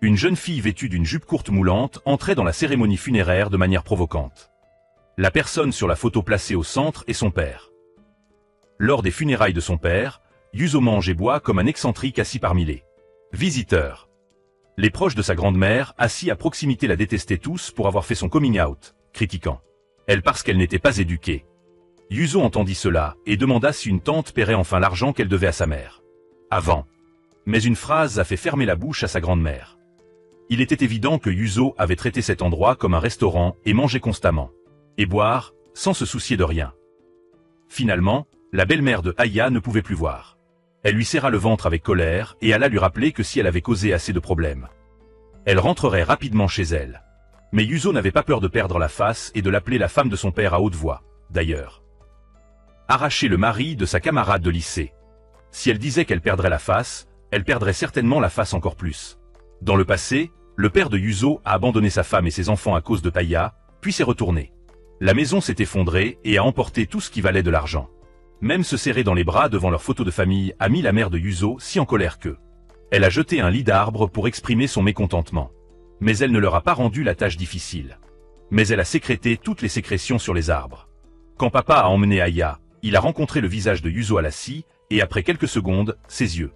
Une jeune fille vêtue d'une jupe courte moulante entrait dans la cérémonie funéraire de manière provocante. La personne sur la photo placée au centre est son père. Lors des funérailles de son père, Yuzo mange et boit comme un excentrique assis parmi les visiteurs. Les proches de sa grand-mère, assis à proximité, la détestaient tous pour avoir fait son coming out, critiquant elle parce qu'elle n'était pas éduquée. Yuzo entendit cela et demanda si une tante paierait enfin l'argent qu'elle devait à sa mère. Avant. Mais une phrase a fait fermer la bouche à sa grand-mère. Il était évident que Yuzo avait traité cet endroit comme un restaurant et mangeait constamment. Et boire, sans se soucier de rien. Finalement, la belle-mère de Aya ne pouvait plus voir. Elle lui serra le ventre avec colère et alla lui rappeler que si elle avait causé assez de problèmes, elle rentrerait rapidement chez elle. Mais Yuzo n'avait pas peur de perdre la face et de l'appeler la femme de son père à haute voix, d'ailleurs. Arracher le mari de sa camarade de lycée. Si elle disait qu'elle perdrait la face, elle perdrait certainement la face encore plus. Dans le passé, le père de Yuzo a abandonné sa femme et ses enfants à cause de Aya, puis s'est retourné. La maison s'est effondrée et a emporté tout ce qui valait de l'argent. Même se serrer dans les bras devant leur photo de famille a mis la mère de Yuzo si en colère que elle a jeté un lit d'arbre pour exprimer son mécontentement. Mais elle ne leur a pas rendu la tâche difficile. Mais elle a sécrété toutes les sécrétions sur les arbres. Quand papa a emmené Aya, il a rencontré le visage de Yuzo à la scie, et après quelques secondes, ses yeux.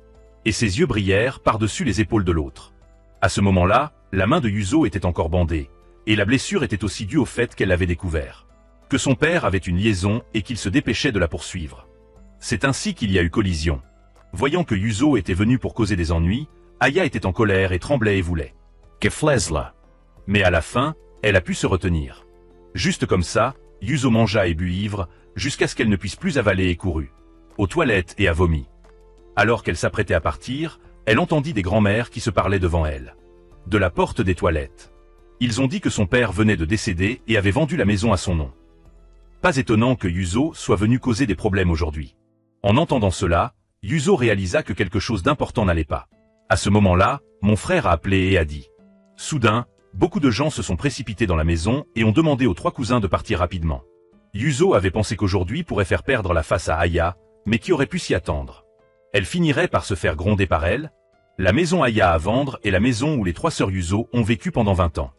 Et ses yeux brillèrent par-dessus les épaules de l'autre. À ce moment-là, la main de Yuzo était encore bandée, et la blessure était aussi due au fait qu'elle l'avait découvert. Que son père avait une liaison et qu'il se dépêchait de la poursuivre. C'est ainsi qu'il y a eu collision. Voyant que Yuzo était venu pour causer des ennuis, Aya était en colère et tremblait et voulait Geflezla. Mais à la fin, elle a pu se retenir. Juste comme ça, Yuzo mangea et but ivre, jusqu'à ce qu'elle ne puisse plus avaler et courut aux toilettes et a vomi. Alors qu'elle s'apprêtait à partir, elle entendit des grands-mères qui se parlaient devant elle. De la porte des toilettes. Ils ont dit que son père venait de décéder et avait vendu la maison à son nom. Pas étonnant que Yuzo soit venu causer des problèmes aujourd'hui. En entendant cela, Yuzo réalisa que quelque chose d'important n'allait pas. À ce moment-là, mon frère a appelé et a dit. Soudain, beaucoup de gens se sont précipités dans la maison et ont demandé aux trois cousins de partir rapidement. Yuzo avait pensé qu'aujourd'hui pourrait faire perdre la face à Aya, mais qui aurait pu s'y attendre? Elle finirait par se faire gronder par elle. La maison Aya à vendre est la maison où les trois sœurs Yuzo ont vécu pendant 20 ans.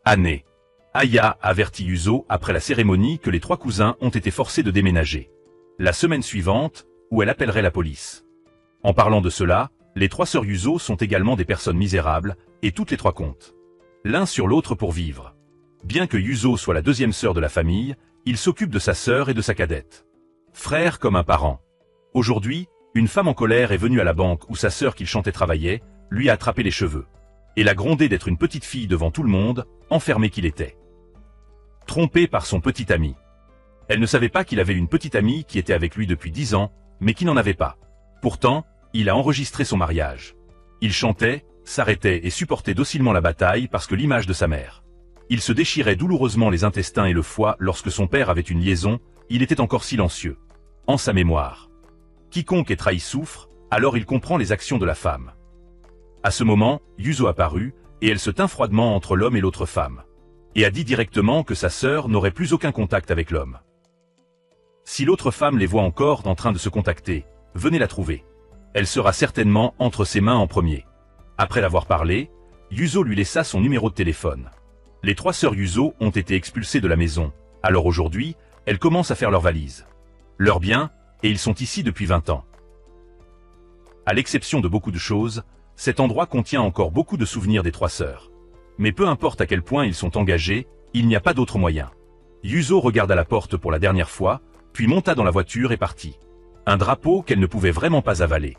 Année. Aya avertit Yuzo après la cérémonie que les trois cousins ont été forcés de déménager. La semaine suivante, où elle appellerait la police. En parlant de cela, les trois sœurs Yuzo sont également des personnes misérables, et toutes les trois comptent l'un sur l'autre pour vivre. Bien que Yuzo soit la deuxième sœur de la famille, il s'occupe de sa sœur et de sa cadette. Frère comme un parent. Aujourd'hui, une femme en colère est venue à la banque où sa sœur qu'il chantait travaillait, lui a attrapé les cheveux. Et l'a grondé d'être une petite fille devant tout le monde, enfermé qu'il était. Trompé par son petit ami. Elle ne savait pas qu'il avait une petite amie qui était avec lui depuis 10 ans, mais qui n'en avait pas. Pourtant, il a enregistré son mariage. Il chantait, s'arrêtait et supportait docilement la bataille parce que l'image de sa mère. Il se déchirait douloureusement les intestins et le foie lorsque son père avait une liaison, il était encore silencieux. En sa mémoire. Quiconque est trahi souffre, alors il comprend les actions de la femme. À ce moment, Yuzo apparut, et elle se tint froidement entre l'homme et l'autre femme. Et a dit directement que sa sœur n'aurait plus aucun contact avec l'homme. Si l'autre femme les voit encore en train de se contacter, venez la trouver. Elle sera certainement entre ses mains en premier. Après l'avoir parlé, Yuzo lui laissa son numéro de téléphone. Les trois sœurs Yuzo ont été expulsées de la maison, alors aujourd'hui, elles commencent à faire leurs valises. Leurs biens, et ils sont ici depuis 20 ans. À l'exception de beaucoup de choses, cet endroit contient encore beaucoup de souvenirs des trois sœurs. Mais peu importe à quel point ils sont engagés, il n'y a pas d'autre moyen. Yuzo regarda la porte pour la dernière fois, puis monta dans la voiture et partit. Un drapeau qu'elle ne pouvait vraiment pas avaler.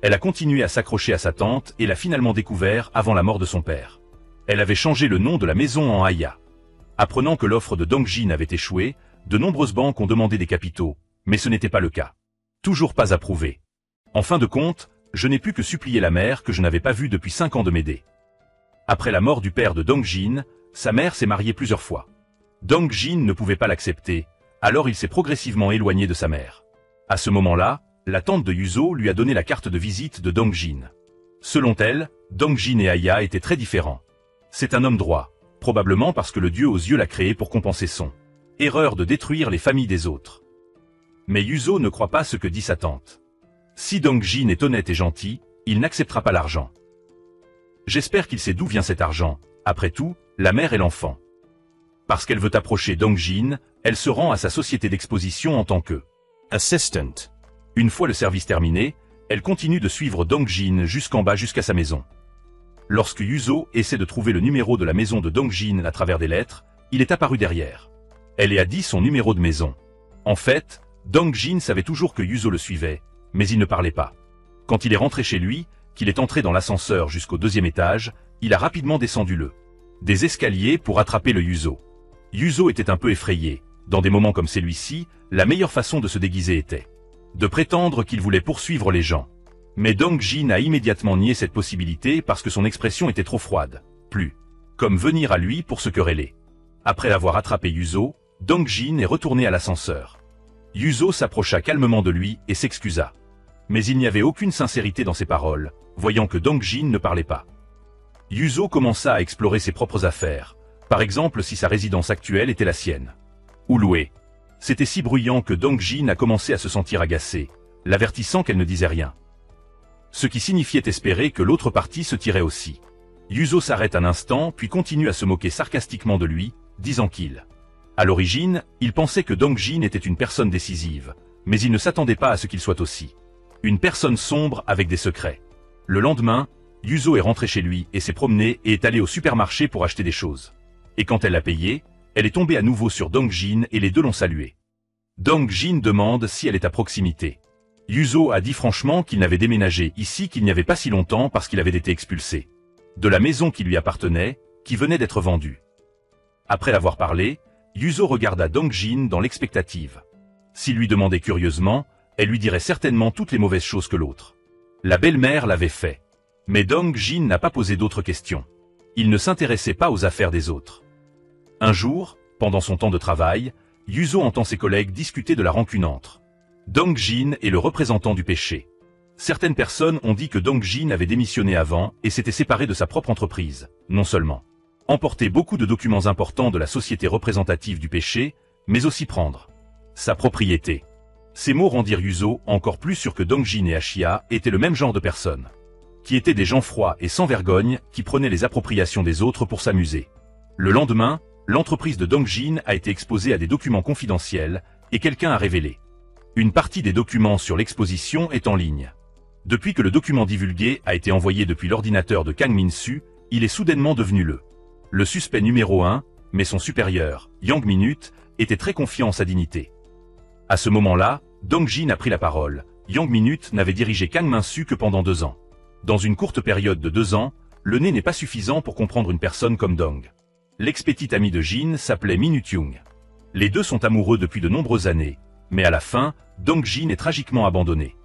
Elle a continué à s'accrocher à sa tante et l'a finalement découvert avant la mort de son père. Elle avait changé le nom de la maison en Aya. Apprenant que l'offre de Dongjin avait échoué, de nombreuses banques ont demandé des capitaux, mais ce n'était pas le cas. Toujours pas approuvé. En fin de compte, je n'ai pu que supplier la mère que je n'avais pas vue depuis 5 ans de m'aider. Après la mort du père de Dongjin, sa mère s'est mariée plusieurs fois. Dongjin ne pouvait pas l'accepter, alors il s'est progressivement éloigné de sa mère. À ce moment-là, la tante de Yuzo lui a donné la carte de visite de Dongjin. Selon elle, Dongjin et Aya étaient très différents. C'est un homme droit, probablement parce que le dieu aux yeux l'a créé pour compenser son erreur de détruire les familles des autres. Mais Yuzo ne croit pas ce que dit sa tante. Si Dongjin est honnête et gentil, il n'acceptera pas l'argent. J'espère qu'il sait d'où vient cet argent. Après tout, la mère et l'enfant. Parce qu'elle veut approcher Dong-jin, elle se rend à sa société d'exposition en tant que assistant. Une fois le service terminé, elle continue de suivre Dong-jin jusqu'en bas jusqu'à sa maison. Lorsque Yuzo essaie de trouver le numéro de la maison de Dong-jin à travers des lettres, il est apparu derrière. Elle a dit son numéro de maison. En fait, Dong-jin savait toujours que Yuzo le suivait, mais il ne parlait pas. Quand il est rentré chez lui, qu'il est entré dans l'ascenseur jusqu'au 2e étage, il a rapidement descendu des escaliers pour attraper le Yuzo. Yuzo était un peu effrayé. Dans des moments comme celui-ci, la meilleure façon de se déguiser était de prétendre qu'il voulait poursuivre les gens. Mais Dong-jin a immédiatement nié cette possibilité parce que son expression était trop froide. Plus comme venir à lui pour se quereller. Après avoir attrapé Yuzo, Dong-jin est retourné à l'ascenseur. Yuzo s'approcha calmement de lui et s'excusa. Mais il n'y avait aucune sincérité dans ses paroles, voyant que Dong-jin ne parlait pas. Yuzo commença à explorer ses propres affaires, par exemple si sa résidence actuelle était la sienne. Ou louée. C'était si bruyant que Dong-jin a commencé à se sentir agacé, l'avertissant qu'elle ne disait rien. Ce qui signifiait espérer que l'autre partie se tirait aussi. Yuzo s'arrête un instant puis continue à se moquer sarcastiquement de lui, disant qu'il. À l'origine, il pensait que Dong-jin était une personne décisive, mais il ne s'attendait pas à ce qu'il soit aussi une personne sombre avec des secrets. Le lendemain, Yuzo est rentré chez lui et s'est promené et est allé au supermarché pour acheter des choses. Et quand elle a payé, elle est tombée à nouveau sur Dong-jin et les deux l'ont salué. Dong-jin demande si elle est à proximité. Yuzo a dit franchement qu'il n'avait déménagé ici qu'il n'y avait pas si longtemps parce qu'il avait été expulsé de la maison qui lui appartenait, qui venait d'être vendue. Après avoir parlé, Yuzo regarda Dong-jin dans l'expectative. S'il lui demandait curieusement, elle lui dirait certainement toutes les mauvaises choses que l'autre. La belle-mère l'avait fait. Mais Dong-jin n'a pas posé d'autres questions. Il ne s'intéressait pas aux affaires des autres. Un jour, pendant son temps de travail, Yuzo entend ses collègues discuter de la rancune entre Dong-jin et le représentant du péché. Certaines personnes ont dit que Dong-jin avait démissionné avant et s'était séparé de sa propre entreprise, non seulement emporter beaucoup de documents importants de la société représentative du péché, mais aussi prendre sa propriété. Ces mots rendirent Yuzo encore plus sûr que Dong-jin et Ashia étaient le même genre de personnes, qui étaient des gens froids et sans vergogne qui prenaient les appropriations des autres pour s'amuser. Le lendemain, l'entreprise de Dong-jin a été exposée à des documents confidentiels et quelqu'un a révélé. Une partie des documents sur l'exposition est en ligne. Depuis que le document divulgué a été envoyé depuis l'ordinateur de Kang Min-soo, il est soudainement devenu le suspect numéro 1, mais son supérieur, Yang Minute, était très confiant en sa dignité. À ce moment-là, Dong-jin a pris la parole. Yang Minute n'avait dirigé Kang Min-soo que pendant 2 ans. Dans une courte période de 2 ans, le nez n'est pas suffisant pour comprendre une personne comme Dong. L'ex-petit ami de Jin s'appelait Minute Young. Les deux sont amoureux depuis de nombreuses années, mais à la fin, Dong-jin est tragiquement abandonné.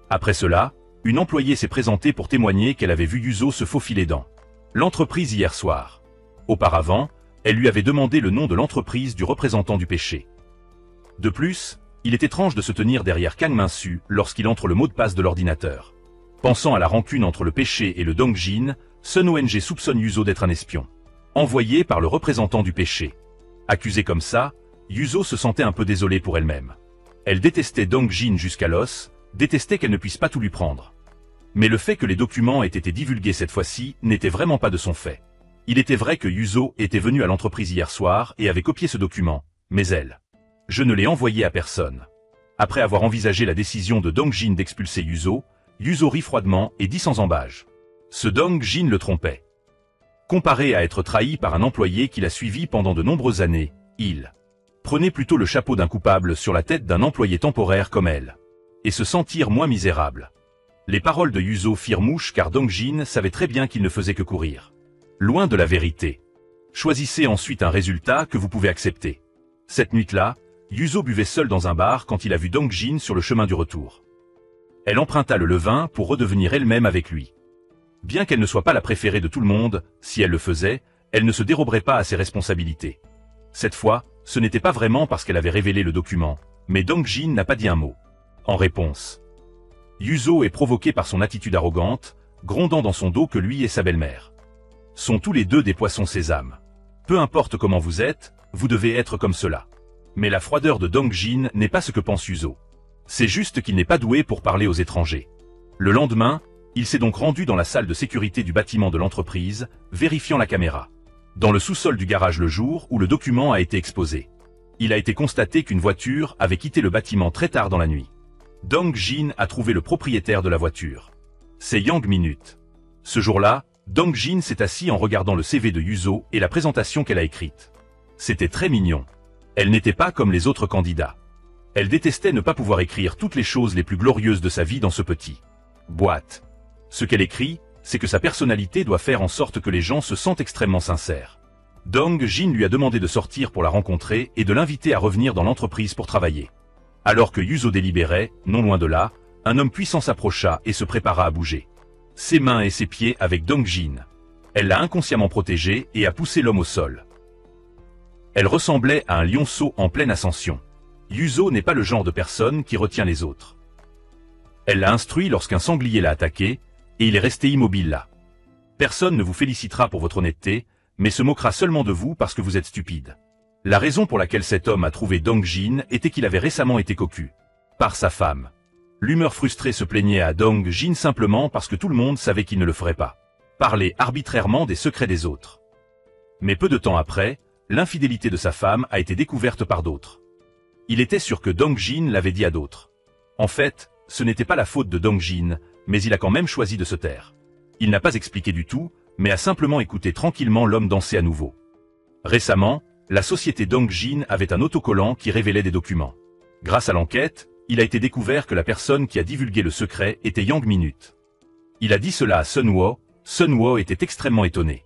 Après cela, une employée s'est présentée pour témoigner qu'elle avait vu Yuzo se faufiler dans l'entreprise hier soir. Auparavant, elle lui avait demandé le nom de l'entreprise du représentant du péché. De plus, il est étrange de se tenir derrière Kang Min-soo lorsqu'il entre le mot de passe de l'ordinateur. Pensant à la rancune entre le péché et le Dong-jin, Sun ONG soupçonne Yuzo d'être un espion, envoyé par le représentant du péché. Accusée comme ça, Yuzo se sentait un peu désolée pour elle-même. Elle détestait Dong-jin jusqu'à l'os, détestait qu'elle ne puisse pas tout lui prendre. Mais le fait que les documents aient été divulgués cette fois-ci n'était vraiment pas de son fait. Il était vrai que Yuzo était venu à l'entreprise hier soir et avait copié ce document, mais elle. Je ne l'ai envoyé à personne. Après avoir envisagé la décision de Dong-jin d'expulser Yuzo, Yuzo rit froidement et dit sans embâche. Ce Dong-jin le trompait. Comparé à être trahi par un employé qui l'a suivi pendant de nombreuses années, il prenait plutôt le chapeau d'un coupable sur la tête d'un employé temporaire comme elle. Et se sentir moins misérable. Les paroles de Yuzo firent mouche car Dong-jin savait très bien qu'il ne faisait que courir loin de la vérité. Choisissez ensuite un résultat que vous pouvez accepter. Cette nuit-là, Yuzo buvait seul dans un bar quand il a vu Dong-jin sur le chemin du retour. Elle emprunta le levain pour redevenir elle-même avec lui. Bien qu'elle ne soit pas la préférée de tout le monde, si elle le faisait, elle ne se déroberait pas à ses responsabilités. Cette fois, ce n'était pas vraiment parce qu'elle avait révélé le document, mais Dong-jin n'a pas dit un mot. En réponse, Yuzo est provoqué par son attitude arrogante, grondant dans son dos que lui et sa belle-mère sont tous les deux des poissons sésame. Peu importe comment vous êtes, vous devez être comme cela. Mais la froideur de Dong-jin n'est pas ce que pense Yuzo. C'est juste qu'il n'est pas doué pour parler aux étrangers. Le lendemain, Il s'est donc rendu dans la salle de sécurité du bâtiment de l'entreprise, vérifiant la caméra. Dans le sous-sol du garage le jour où le document a été exposé. Il a été constaté qu'une voiture avait quitté le bâtiment très tard dans la nuit. Dong Jin a trouvé le propriétaire de la voiture. C'est Yang Minute. Ce jour-là, Dong Jin s'est assis en regardant le CV de Yuzo et la présentation qu'elle a écrite. C'était très mignon. Elle n'était pas comme les autres candidats. Elle détestait ne pas pouvoir écrire toutes les choses les plus glorieuses de sa vie dans ce petit boîte. Ce qu'elle écrit, c'est que sa personnalité doit faire en sorte que les gens se sentent extrêmement sincères. Dong Jin lui a demandé de sortir pour la rencontrer et de l'inviter à revenir dans l'entreprise pour travailler. Alors que Yuzo délibérait, non loin de là, un homme puissant s'approcha et se prépara à bouger. Ses mains et ses pieds avec Dong Jin. Elle l'a inconsciemment protégé et a poussé l'homme au sol. Elle ressemblait à un lionceau en pleine ascension. Yuzo n'est pas le genre de personne qui retient les autres. Elle l'a instruit lorsqu'un sanglier l'a attaqué, et il est resté immobile là. Personne ne vous félicitera pour votre honnêteté, mais se moquera seulement de vous parce que vous êtes stupide. La raison pour laquelle cet homme a trouvé Dong Jin était qu'il avait récemment été cocu par sa femme. L'humeur frustrée se plaignait à Dong Jin simplement parce que tout le monde savait qu'il ne le ferait pas. Parler arbitrairement des secrets des autres. Mais peu de temps après, l'infidélité de sa femme a été découverte par d'autres. Il était sûr que Dong Jin l'avait dit à d'autres. En fait, ce n'était pas la faute de Dong Jin, mais il a quand même choisi de se taire. Il n'a pas expliqué du tout, mais a simplement écouté tranquillement l'homme danser à nouveau. Récemment, la société Dong Jin avait un autocollant qui révélait des documents. Grâce à l'enquête, il a été découvert que la personne qui a divulgué le secret était Yang Minute. Il a dit cela à Sun Wo. Sun Wo était extrêmement étonné.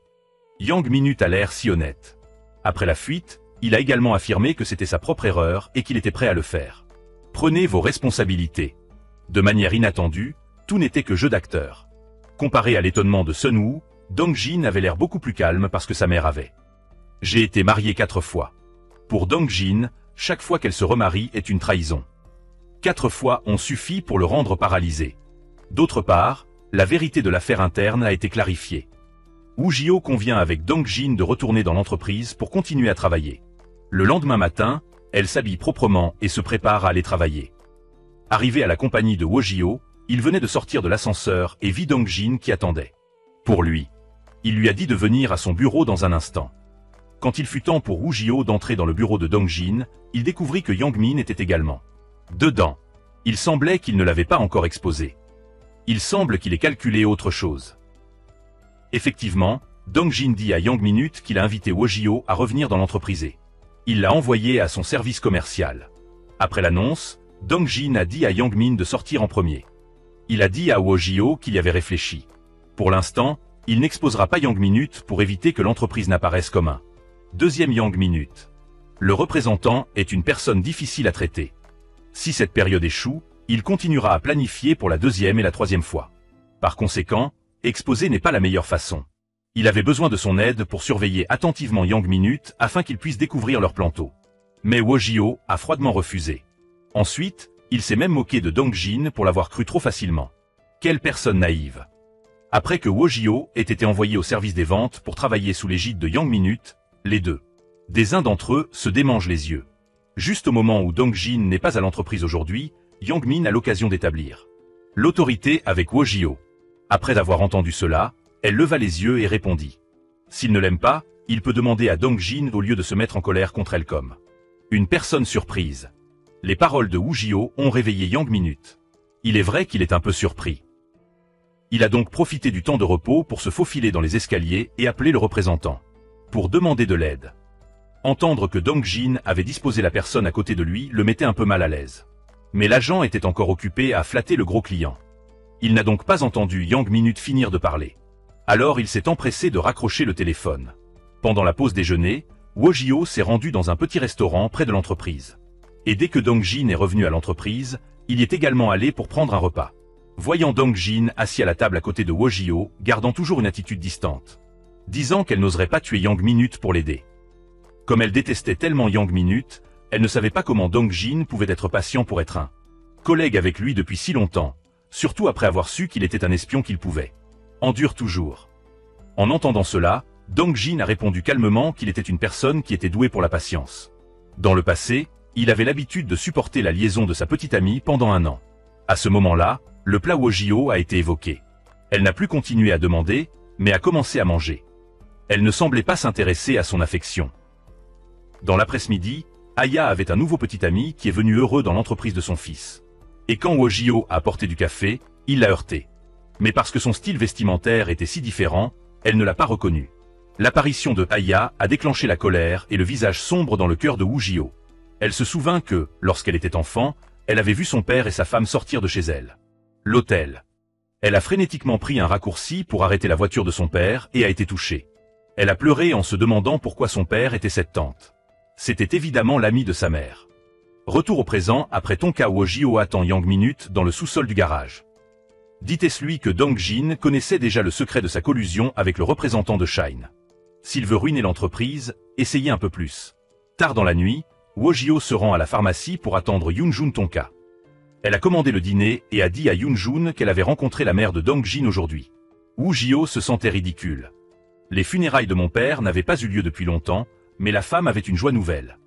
Yang Minute a l'air si honnête. Après la fuite, il a également affirmé que c'était sa propre erreur et qu'il était prêt à le faire. Prenez vos responsabilités. De manière inattendue, tout n'était que jeu d'acteur. Comparé à l'étonnement de Sun Woo, Dong Jin avait l'air beaucoup plus calme parce que sa mère avait. J'ai été marié 4 fois. Pour Dong Jin, chaque fois qu'elle se remarie est une trahison. 4 fois ont suffi pour le rendre paralysé. D'autre part, la vérité de l'affaire interne a été clarifiée. Woo Jio convient avec Dong Jin de retourner dans l'entreprise pour continuer à travailler. Le lendemain matin, elle s'habille proprement et se prépare à aller travailler. Arrivé à la compagnie de Woo Jio, il venait de sortir de l'ascenseur et vit Dong Jin qui attendait. Pour lui. Il lui a dit de venir à son bureau dans un instant. Quand il fut temps pour Woo Jio d'entrer dans le bureau de Dong Jin, il découvrit que Yang Min était également dedans. Il semblait qu'il ne l'avait pas encore exposé. Il semble qu'il ait calculé autre chose. Effectivement, Dong Jin dit à Yang Minute qu'il a invité Woo Jio à revenir dans l'entreprise. Il l'a envoyé à son service commercial. Après l'annonce, Dong Jin a dit à Yang Min de sortir en premier. Il a dit à Woo Jio qu'il y avait réfléchi. Pour l'instant, il n'exposera pas Yang Minute pour éviter que l'entreprise n'apparaisse comme un deuxième Yang Minute. Le représentant est une personne difficile à traiter. Si cette période échoue, il continuera à planifier pour la 2e et la 3e fois. Par conséquent, exposer n'est pas la meilleure façon. Il avait besoin de son aide pour surveiller attentivement Yang Minute afin qu'il puisse découvrir leur planteau. Mais Woo Jio a froidement refusé. Ensuite, il s'est même moqué de Dong Jin pour l'avoir cru trop facilement. Quelle personne naïve. Après que Woo Jio ait été envoyé au service des ventes pour travailler sous l'égide de Yang Minute, les deux. Des uns d'entre eux se démangent les yeux. Juste au moment où Dong Jin n'est pas à l'entreprise aujourd'hui, Yang Min a l'occasion d'établir l'autorité avec Woo Jio. Après avoir entendu cela, elle leva les yeux et répondit. S'il ne l'aime pas, il peut demander à Dong Jin au lieu de se mettre en colère contre elle comme une personne surprise. Les paroles de Woo Jio ont réveillé Yang Minute. Il est vrai qu'il est un peu surpris. Il a donc profité du temps de repos pour se faufiler dans les escaliers et appeler le représentant. Pour demander de l'aide. Entendre que Dong Jin avait disposé la personne à côté de lui le mettait un peu mal à l'aise. Mais l'agent était encore occupé à flatter le gros client. Il n'a donc pas entendu Yang Minute finir de parler. Alors il s'est empressé de raccrocher le téléphone. Pendant la pause déjeuner, Woo Jio s'est rendu dans un petit restaurant près de l'entreprise. Et dès que Dong Jin est revenu à l'entreprise, il y est également allé pour prendre un repas. Voyant Dong Jin assis à la table à côté de Woo Jio, gardant toujours une attitude distante. Disant qu'elle n'oserait pas tuer Yang Minute pour l'aider. Comme elle détestait tellement Yang Minute, elle ne savait pas comment Dong Jin pouvait être patient pour être un collègue avec lui depuis si longtemps, surtout après avoir su qu'il était un espion qu'il pouvait. Endure toujours. En entendant cela, Dong Jin a répondu calmement qu'il était une personne qui était douée pour la patience. Dans le passé, il avait l'habitude de supporter la liaison de sa petite amie pendant 1 an. À ce moment-là, le plat Woo Jio a été évoqué. Elle n'a plus continué à demander, mais a commencé à manger. Elle ne semblait pas s'intéresser à son affection. Dans l'après-midi, Aya avait un nouveau petit ami qui est venu heureux dans l'entreprise de son fils. Et quand Wojio a apporté du café, il l'a heurté. Mais parce que son style vestimentaire était si différent, elle ne l'a pas reconnu. L'apparition de Aya a déclenché la colère et le visage sombre dans le cœur de Wojio. Elle se souvint que, lorsqu'elle était enfant, elle avait vu son père et sa femme sortir de chez elle. L'hôtel. Elle a frénétiquement pris un raccourci pour arrêter la voiture de son père et a été touchée. Elle a pleuré en se demandant pourquoi son père était cette tante. C'était évidemment l'ami de sa mère. Retour au présent après Tonka Wojio attend Yang Minute dans le sous-sol du garage. Dites-lui que Dong Jin connaissait déjà le secret de sa collusion avec le représentant de Shine. S'il veut ruiner l'entreprise, essayez un peu plus. Tard dans la nuit, Wojio se rend à la pharmacie pour attendre Yoonjun Tonka. Elle a commandé le dîner et a dit à Yoonjun qu'elle avait rencontré la mère de Dong Jin aujourd'hui. Wojio se sentait ridicule. Les funérailles de mon père n'avaient pas eu lieu depuis longtemps, mais la femme avait une joie nouvelle.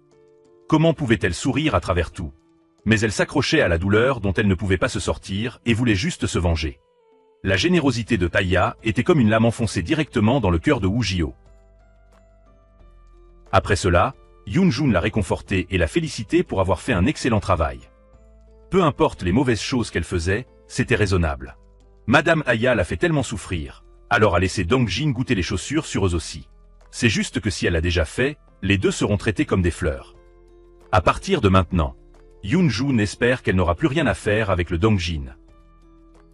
Comment pouvait-elle sourire à travers tout? Mais elle s'accrochait à la douleur dont elle ne pouvait pas se sortir et voulait juste se venger. La générosité de Taya était comme une lame enfoncée directement dans le cœur de Wojio. Après cela, Yoonjun l'a réconfortée et l'a félicitée pour avoir fait un excellent travail. Peu importe les mauvaises choses qu'elle faisait, c'était raisonnable. Madame Aya l'a fait tellement souffrir, alors a laissé Dong Jin goûter les chaussures sur eux aussi. C'est juste que si elle l'a déjà fait, les deux seront traités comme des fleurs. À partir de maintenant, Yoonjun espère qu'elle n'aura plus rien à faire avec le Dong Jin.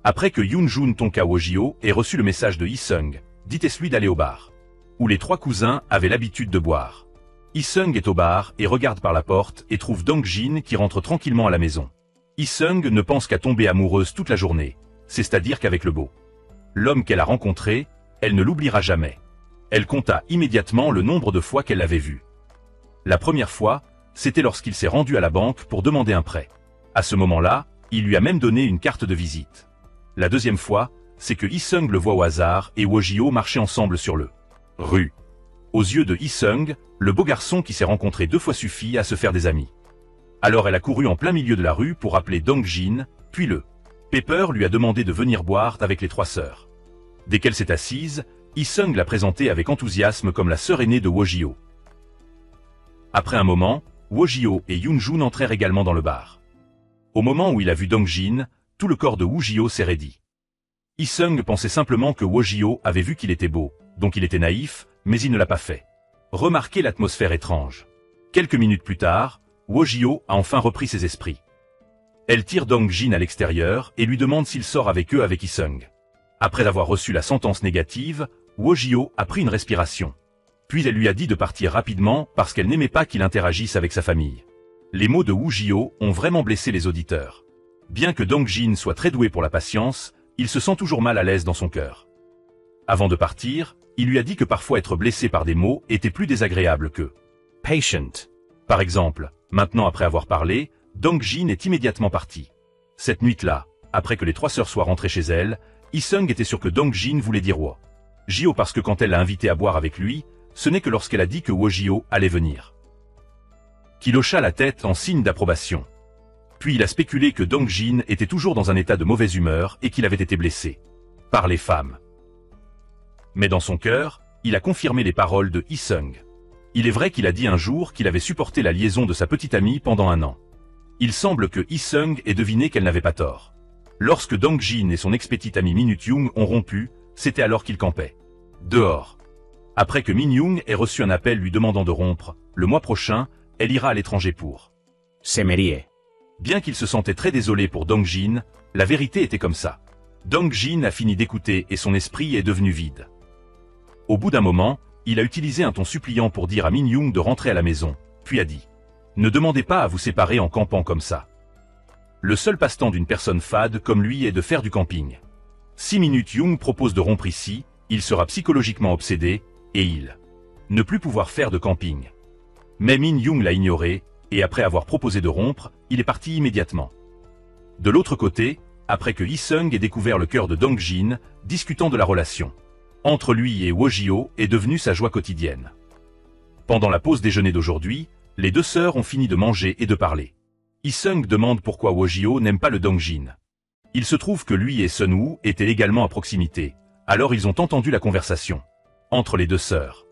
Après que Yoonjun Tonka Wojio ait reçu le message de Hee-seung, dites-lui d'aller au bar, où les trois cousins avaient l'habitude de boire. Hee-seung est au bar et regarde par la porte et trouve Dong Jin qui rentre tranquillement à la maison. Hee-seung ne pense qu'à tomber amoureuse toute la journée, c'est-à-dire qu'avec le beau. L'homme qu'elle a rencontré, elle ne l'oubliera jamais. Elle compta immédiatement le nombre de fois qu'elle l'avait vu. La première fois, c'était lorsqu'il s'est rendu à la banque pour demander un prêt. À ce moment-là, il lui a même donné une carte de visite. La deuxième fois, c'est que Hee-seung le voit au hasard et Wojio marchaient ensemble sur le rue. Aux yeux de Hee-seung, le beau garçon qui s'est rencontré 2 fois suffit à se faire des amis. Alors elle a couru en plein milieu de la rue pour appeler Dong Jin, puis le Pepper lui a demandé de venir boire avec les 3 sœurs. Dès qu'elle s'est assise, Hee-seung l'a présentée avec enthousiasme comme la sœur aînée de Wojio. Après un moment, Wojio et Yoonjun entrèrent également dans le bar. Au moment où il a vu Dong Jin, tout le corps de Wojio s'est raidi. Hee-seung pensait simplement que Wojio avait vu qu'il était beau, donc il était naïf, mais il ne l'a pas fait. Remarquez l'atmosphère étrange. Quelques minutes plus tard, Wojio a enfin repris ses esprits. Elle tire Dong Jin à l'extérieur et lui demande s'il sort avec eux avec Hee-seung. Après avoir reçu la sentence négative, Wojio a pris une respiration. Puis elle lui a dit de partir rapidement parce qu'elle n'aimait pas qu'il interagisse avec sa famille. Les mots de Wojio ont vraiment blessé les auditeurs. Bien que Dong Jin soit très doué pour la patience, il se sent toujours mal à l'aise dans son cœur. Avant de partir, il lui a dit que parfois être blessé par des mots était plus désagréable que patient. Par exemple, maintenant après avoir parlé, Dong Jin est immédiatement parti. Cette nuit-là, après que les 3 sœurs soient rentrées chez elle, Hee-seung était sûr que Dong Jin voulait dire Wojio parce que quand elle l'a invité à boire avec lui, ce n'est que lorsqu'elle a dit que Wojio allait venir. Qu'il hocha la tête en signe d'approbation. Puis il a spéculé que Dong Jin était toujours dans un état de mauvaise humeur et qu'il avait été blessé par les femmes. Mais dans son cœur, il a confirmé les paroles de Hee-seung. Il est vrai qu'il a dit un jour qu'il avait supporté la liaison de sa petite amie pendant 1 an. Il semble que Hee-seung ait deviné qu'elle n'avait pas tort. Lorsque Dong Jin et son ex-petite amie Min-young ont rompu, c'était alors qu'ils campaient dehors. Après que Min-young ait reçu un appel lui demandant de rompre, le mois prochain, elle ira à l'étranger pour se marier. Bien qu'il se sentait très désolé pour Dong Jin, la vérité était comme ça. Dong Jin a fini d'écouter et son esprit est devenu vide. Au bout d'un moment, il a utilisé un ton suppliant pour dire à Min-young de rentrer à la maison, puis a dit « Ne demandez pas à vous séparer en campant comme ça. Le seul passe-temps d'une personne fade comme lui est de faire du camping. Si Min-young propose de rompre ici, il sera psychologiquement obsédé, et il ne plus pouvoir faire de camping. » Mais Min-young l'a ignoré, et après avoir proposé de rompre, il est parti immédiatement. De l'autre côté, après que Hee-seung ait découvert le cœur de Dong Jin, discutant de la relation entre lui et Wojio est devenue sa joie quotidienne. Pendant la pause déjeuner d'aujourd'hui, les 2 sœurs ont fini de manger et de parler. Hee-seung demande pourquoi Wojio n'aime pas le Dong Jin. Il se trouve que lui et Sun Woo étaient également à proximité, alors ils ont entendu la conversation entre les deux sœurs.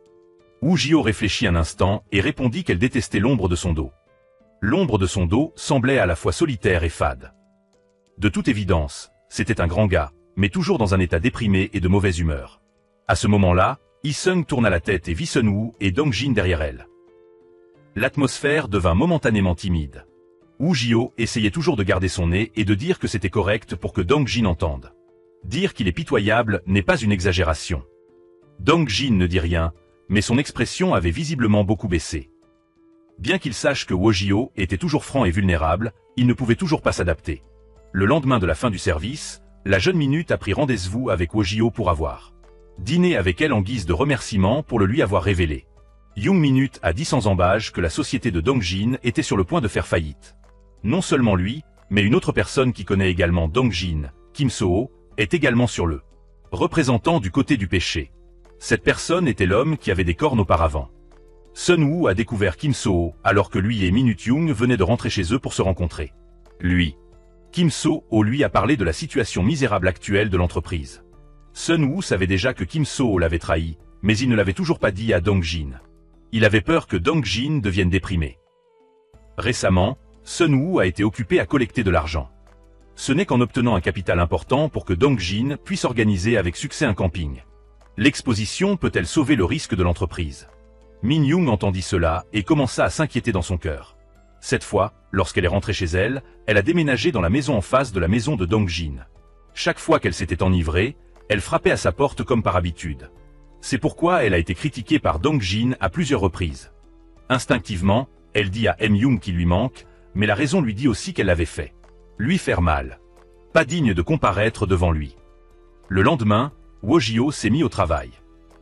Woo Jio réfléchit un instant et répondit qu'elle détestait l'ombre de son dos. L'ombre de son dos semblait à la fois solitaire et fade. De toute évidence, c'était un grand gars, mais toujours dans un état déprimé et de mauvaise humeur. À ce moment-là, Yi-seung tourna la tête et vit Sun Woo et Dong-jin derrière elle. L'atmosphère devint momentanément timide. Woo Jio essayait toujours de garder son nez et de dire que c'était correct pour que Dong-jin entende. Dire qu'il est pitoyable n'est pas une exagération. Dong-jin ne dit rien, mais son expression avait visiblement beaucoup baissé. Bien qu'il sache que Woo Jio était toujours franc et vulnérable, il ne pouvait toujours pas s'adapter. Le lendemain de la fin du service, la jeune minute a pris rendez-vous avec Woo Jio pour avoir dîné avec elle en guise de remerciement pour le lui avoir révélé. Young Minute a dit sans embâche que la société de Dong-jin était sur le point de faire faillite. Non seulement lui, mais une autre personne qui connaît également Dong-jin, Kim So-ho, est également sur le représentant du côté du péché. Cette personne était l'homme qui avait des cornes auparavant. Sun Woo a découvert Kim So-ho alors que lui et Minute Young venaient de rentrer chez eux pour se rencontrer. Kim So-ho lui a parlé de la situation misérable actuelle de l'entreprise. Sun Woo savait déjà que Kim So-ho l'avait trahi, mais il ne l'avait toujours pas dit à Dong-jin. Il avait peur que Dong-jin devienne déprimé. Récemment, Sun Woo a été occupé à collecter de l'argent. Ce n'est qu'en obtenant un capital important pour que Dong-jin puisse organiser avec succès un camping. L'exposition peut-elle sauver le risque de l'entreprise? Min Young entendit cela et commença à s'inquiéter dans son cœur. Cette fois, lorsqu'elle est rentrée chez elle, elle a déménagé dans la maison en face de la maison de Dong-jin. Chaque fois qu'elle s'était enivrée, elle frappait à sa porte comme par habitude. C'est pourquoi elle a été critiquée par Dong-jin à plusieurs reprises. Instinctivement, elle dit à M-young qu'il lui manque, mais la raison lui dit aussi qu'elle l'avait fait. Lui faire mal. Pas digne de comparaître devant lui. Le lendemain, Woo Jio s'est mis au travail.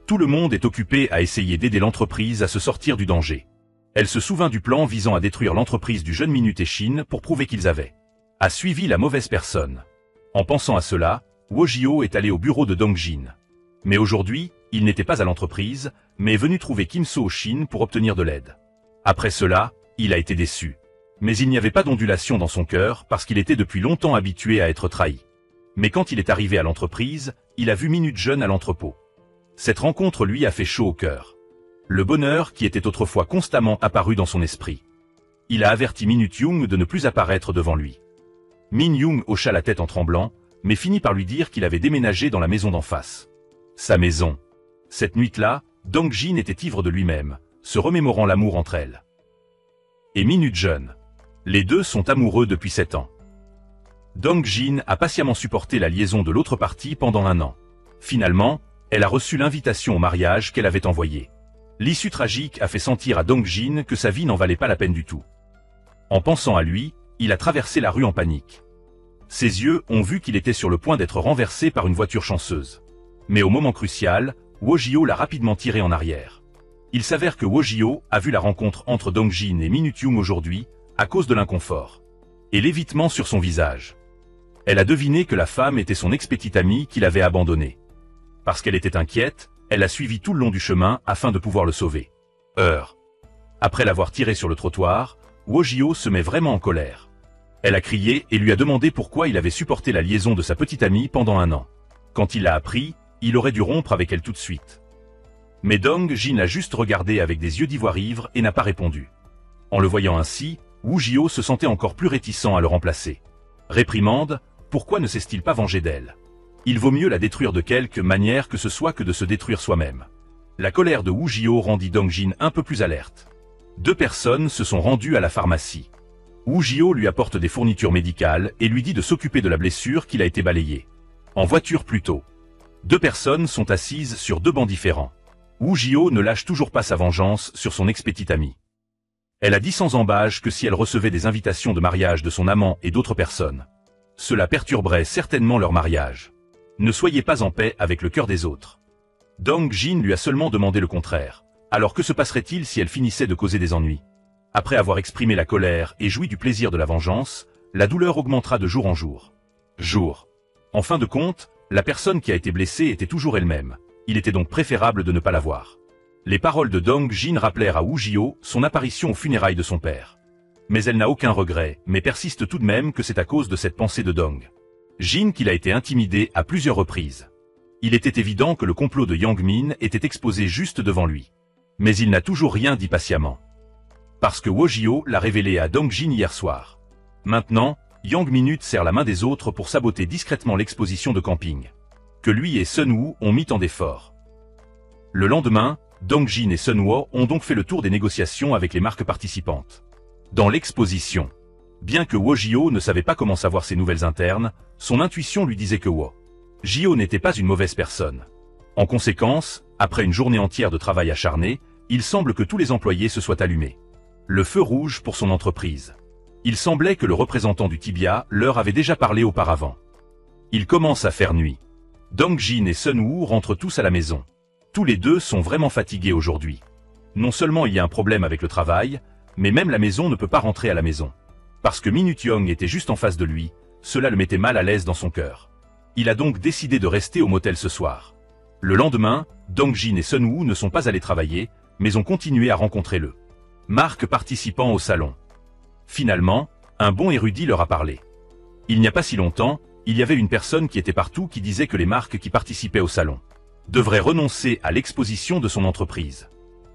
Tout le monde est occupé à essayer d'aider l'entreprise à se sortir du danger. Elle se souvint du plan visant à détruire l'entreprise du jeune Minute et Shin pour prouver qu'ils avaient suivi la mauvaise personne. En pensant à cela, Woo Jio est allé au bureau de Dong-jin. Mais aujourd'hui, il n'était pas à l'entreprise, mais est venu trouver Kim So-shin pour obtenir de l'aide. Après cela, il a été déçu. Mais il n'y avait pas d'ondulation dans son cœur parce qu'il était depuis longtemps habitué à être trahi. Mais quand il est arrivé à l'entreprise, il a vu Minute jeune à l'entrepôt. Cette rencontre lui a fait chaud au cœur. Le bonheur qui était autrefois constamment apparu dans son esprit. Il a averti Minute Young de ne plus apparaître devant lui. Min Young hocha la tête en tremblant, mais finit par lui dire qu'il avait déménagé dans la maison d'en face. Sa maison. Cette nuit-là, Dong-jin était ivre de lui-même, se remémorant l'amour entre elles. Et Minute jeune. Les deux sont amoureux depuis 7 ans. Dong-jin a patiemment supporté la liaison de l'autre partie pendant 1 an. Finalement, elle a reçu l'invitation au mariage qu'elle avait envoyée. L'issue tragique a fait sentir à Dong-jin que sa vie n'en valait pas la peine du tout. En pensant à lui, il a traversé la rue en panique. Ses yeux ont vu qu'il était sur le point d'être renversé par une voiture chanceuse. Mais au moment crucial, Woo Jio l'a rapidement tiré en arrière. Il s'avère que Woo Jio a vu la rencontre entre Dong-jin et Minute Young aujourd'hui, à cause de l'inconfort et l'évitement sur son visage. Elle a deviné que la femme était son ex-petite amie qui l'avait abandonnée. Parce qu'elle était inquiète, elle a suivi tout le long du chemin afin de pouvoir le sauver. Après l'avoir tiré sur le trottoir, Woo Jio se met vraiment en colère. Elle a crié et lui a demandé pourquoi il avait supporté la liaison de sa petite amie pendant 1 an. Quand il l'a appris, il aurait dû rompre avec elle tout de suite. Mais Dong-jin l'a juste regardé avec des yeux d'ivoire ivre et n'a pas répondu. En le voyant ainsi, Woo Jio se sentait encore plus réticent à le remplacer. Réprimande, pourquoi ne s'est-il pas vengé d'elle? Il vaut mieux la détruire de quelque manière que ce soit que de se détruire soi-même. La colère de Woo Jio rendit Dong-jin un peu plus alerte. 2 personnes se sont rendues à la pharmacie. Woo Jio lui apporte des fournitures médicales et lui dit de s'occuper de la blessure qu'il a été balayée. En voiture plutôt. 2 personnes sont assises sur 2 bancs différents. Woo Jio ne lâche toujours pas sa vengeance sur son ex-petite amie. Elle a dit sans embâche que si elle recevait des invitations de mariage de son amant et d'autres personnes, cela perturberait certainement leur mariage. Ne soyez pas en paix avec le cœur des autres. Dong-jin lui a seulement demandé le contraire. Alors que se passerait-il si elle finissait de causer des ennuis? Après avoir exprimé la colère et joui du plaisir de la vengeance, la douleur augmentera de jour en jour. En fin de compte, la personne qui a été blessée était toujours elle-même. Il était donc préférable de ne pas la voir. Les paroles de Dong-jin rappelèrent à Woo Jio son apparition aux funérailles de son père. Mais elle n'a aucun regret, mais persiste tout de même que c'est à cause de cette pensée de Dong. Jin qu'il a été intimidé à plusieurs reprises. Il était évident que le complot de Yang Min était exposé juste devant lui. Mais il n'a toujours rien dit patiemment. Parce que Wojio l'a révélé à Dong Jin hier soir. Maintenant, Yang Minute serre la main des autres pour saboter discrètement l'exposition de camping. Que lui et Sun Woo ont mis tant d'efforts. Le lendemain, Dong Jin et Sun Woo ont donc fait le tour des négociations avec les marques participantes. Dans l'exposition, bien que Wojio ne savait pas comment savoir ses nouvelles internes, son intuition lui disait que Wojio n'était pas une mauvaise personne. En conséquence, après une journée entière de travail acharné, il semble que tous les employés se soient allumés. Le feu rouge pour son entreprise. Il semblait que le représentant du Tibia leur avait déjà parlé auparavant. Il commence à faire nuit. Dong Jin et Sun Woo rentrent tous à la maison. Tous les deux sont vraiment fatigués aujourd'hui. Non seulement il y a un problème avec le travail, mais même la maison ne peut pas rentrer à la maison. Parce que Minute Young était juste en face de lui, cela le mettait mal à l'aise dans son cœur. Il a donc décidé de rester au motel ce soir. Le lendemain, Dong Jin et Sun Woo ne sont pas allés travailler, mais ont continué à rencontrer le marque participant au salon. Finalement, un bon érudit leur a parlé. Il n'y a pas si longtemps, il y avait une personne qui était partout qui disait que les marques qui participaient au salon devraient renoncer à l'exposition de son entreprise.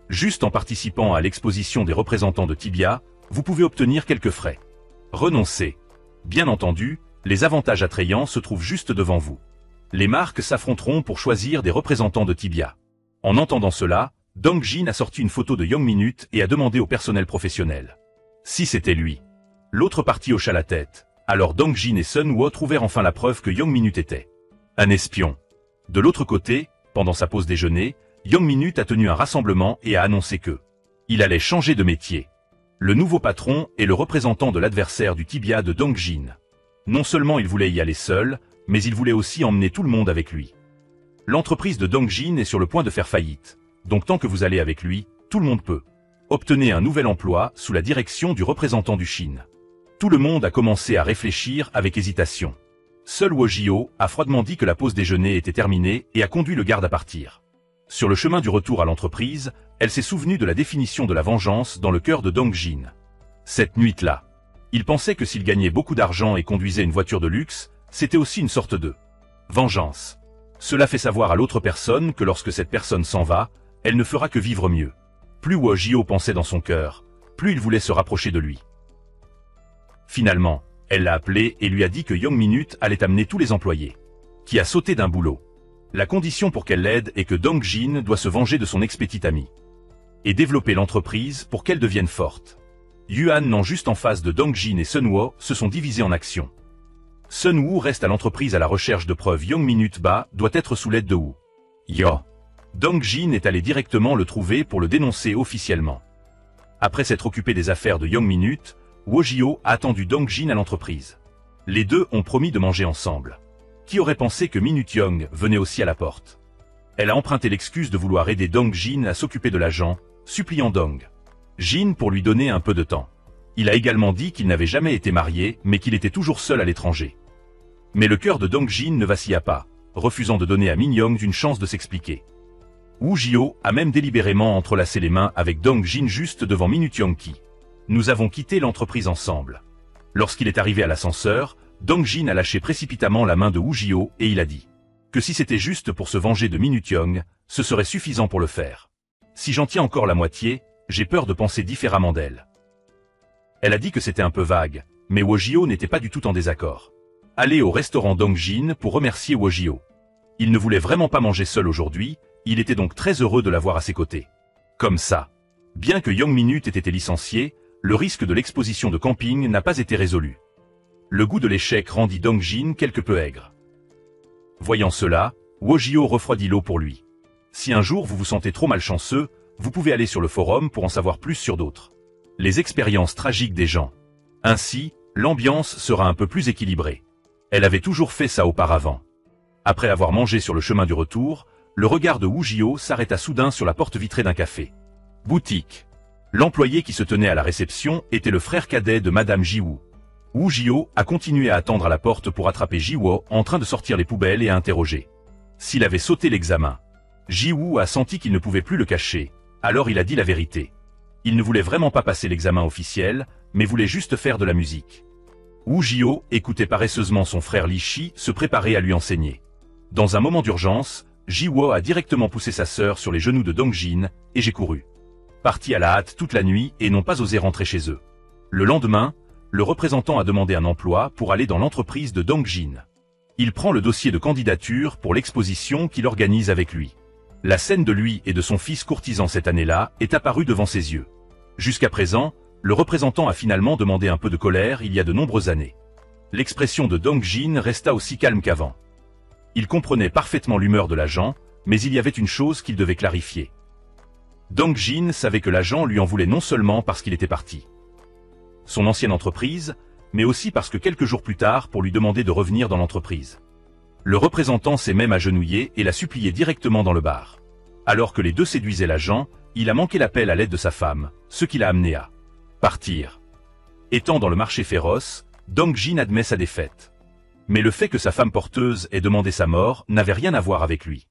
Juste en participant à l'exposition des représentants de Tibia, vous pouvez obtenir quelques frais. Renoncer. Bien entendu, les avantages attrayants se trouvent juste devant vous. Les marques s'affronteront pour choisir des représentants de Tibia. En entendant cela, Dong Jin a sorti une photo de Yang Minute et a demandé au personnel professionnel si c'était lui. L'autre partie hocha la tête. Alors Dong Jin et Sun Woo trouvèrent enfin la preuve que Yang Minute était un espion. De l'autre côté, pendant sa pause déjeuner, Yang Minute a tenu un rassemblement et a annoncé que il allait changer de métier. Le nouveau patron est le représentant de l'adversaire du Tibia de Dong Jin. Non seulement il voulait y aller seul, mais il voulait aussi emmener tout le monde avec lui. L'entreprise de Dong Jin est sur le point de faire faillite, donc tant que vous allez avec lui, tout le monde peut. Obtenez un nouvel emploi sous la direction du représentant du Chine. Tout le monde a commencé à réfléchir avec hésitation. Seul Wojio a froidement dit que la pause déjeuner était terminée et a conduit le garde à partir. Sur le chemin du retour à l'entreprise, elle s'est souvenue de la définition de la vengeance dans le cœur de Dong Jin. Cette nuit-là, il pensait que s'il gagnait beaucoup d'argent et conduisait une voiture de luxe, c'était aussi une sorte de vengeance. Cela fait savoir à l'autre personne que lorsque cette personne s'en va, elle ne fera que vivre mieux. Plus Wojio pensait dans son cœur, plus il voulait se rapprocher de lui. Finalement, elle l'a appelé et lui a dit que Yang Minute allait amener tous les employés. Qui a sauté d'un boulot. La condition pour qu'elle l'aide est que Dong Jin doit se venger de son ex-petite amie. Et développer l'entreprise pour qu'elle devienne forte. Yuan non juste en face de Dong Jin et Sun Woo se sont divisés en actions. Sun Woo reste à l'entreprise à la recherche de preuves. Yang Minute doit être sous l'aide de Woo. Dong Jin est allé directement le trouver pour le dénoncer officiellement. Après s'être occupé des affaires de Yang Minute, Wojio a attendu Dong Jin à l'entreprise. Les deux ont promis de manger ensemble. Qui aurait pensé que Minute Young venait aussi à la porte? Elle a emprunté l'excuse de vouloir aider Dong Jin à s'occuper de l'agent, suppliant Dong Jin pour lui donner un peu de temps. Il a également dit qu'il n'avait jamais été marié, mais qu'il était toujours seul à l'étranger. Mais le cœur de Dong Jin ne vacilla pas, refusant de donner à Min Young une chance de s'expliquer. Wojio a même délibérément entrelacé les mains avec Dong Jin juste devant Minute Young qui. Nous avons quitté l'entreprise ensemble. Lorsqu'il est arrivé à l'ascenseur, Dong Jin a lâché précipitamment la main de Wojio et il a dit que si c'était juste pour se venger de Minute Young, ce serait suffisant pour le faire. Si j'en tiens encore la moitié, j'ai peur de penser différemment d'elle. Elle a dit que c'était un peu vague, mais Wojio n'était pas du tout en désaccord. Aller au restaurant Dong Jin pour remercier Wojio. Il ne voulait vraiment pas manger seul aujourd'hui, il était donc très heureux de l'avoir à ses côtés. Comme ça. Bien que Yang Minute ait été licencié, le risque de l'exposition de camping n'a pas été résolu. Le goût de l'échec rendit Dong Jin quelque peu aigre. Voyant cela, Wojio refroidit l'eau pour lui. Si un jour vous vous sentez trop malchanceux, vous pouvez aller sur le forum pour en savoir plus sur d'autres. Les expériences tragiques des gens. Ainsi, l'ambiance sera un peu plus équilibrée. Elle avait toujours fait ça auparavant. Après avoir mangé sur le chemin du retour, le regard de Wojio s'arrêta soudain sur la porte vitrée d'un café. Boutique. L'employé qui se tenait à la réception était le frère cadet de Madame Jiwoo. Wojio a continué à attendre à la porte pour attraper Jiwoo en train de sortir les poubelles et à interroger. S'il avait sauté l'examen. Jiwoo a senti qu'il ne pouvait plus le cacher, alors il a dit la vérité. Il ne voulait vraiment pas passer l'examen officiel, mais voulait juste faire de la musique. Wu Jio écoutait paresseusement son frère Li Shi se préparer à lui enseigner. Dans un moment d'urgence, Ji Wo a directement poussé sa sœur sur les genoux de Dong Jin, et j'ai couru. Partis à la hâte toute la nuit et n'ont pas osé rentrer chez eux. Le lendemain, le représentant a demandé un emploi pour aller dans l'entreprise de Dong Jin. Il prend le dossier de candidature pour l'exposition qu'il organise avec lui. La scène de lui et de son fils courtisan cette année-là est apparue devant ses yeux. Jusqu'à présent, le représentant a finalement demandé un peu de colère il y a de nombreuses années. L'expression de Dong Jin resta aussi calme qu'avant. Il comprenait parfaitement l'humeur de l'agent, mais il y avait une chose qu'il devait clarifier. Dong Jin savait que l'agent lui en voulait non seulement parce qu'il était parti. Son ancienne entreprise, mais aussi parce que quelques jours plus tard pour lui demander de revenir dans l'entreprise. Le représentant s'est même agenouillé et l'a supplié directement dans le bar. Alors que les deux séduisaient l'agent, il a manqué l'appel à l'aide de sa femme, ce qui l'a amené à partir. Étant dans le marché féroce, Dong Jin admet sa défaite. Mais le fait que sa femme porteuse ait demandé sa mort n'avait rien à voir avec lui.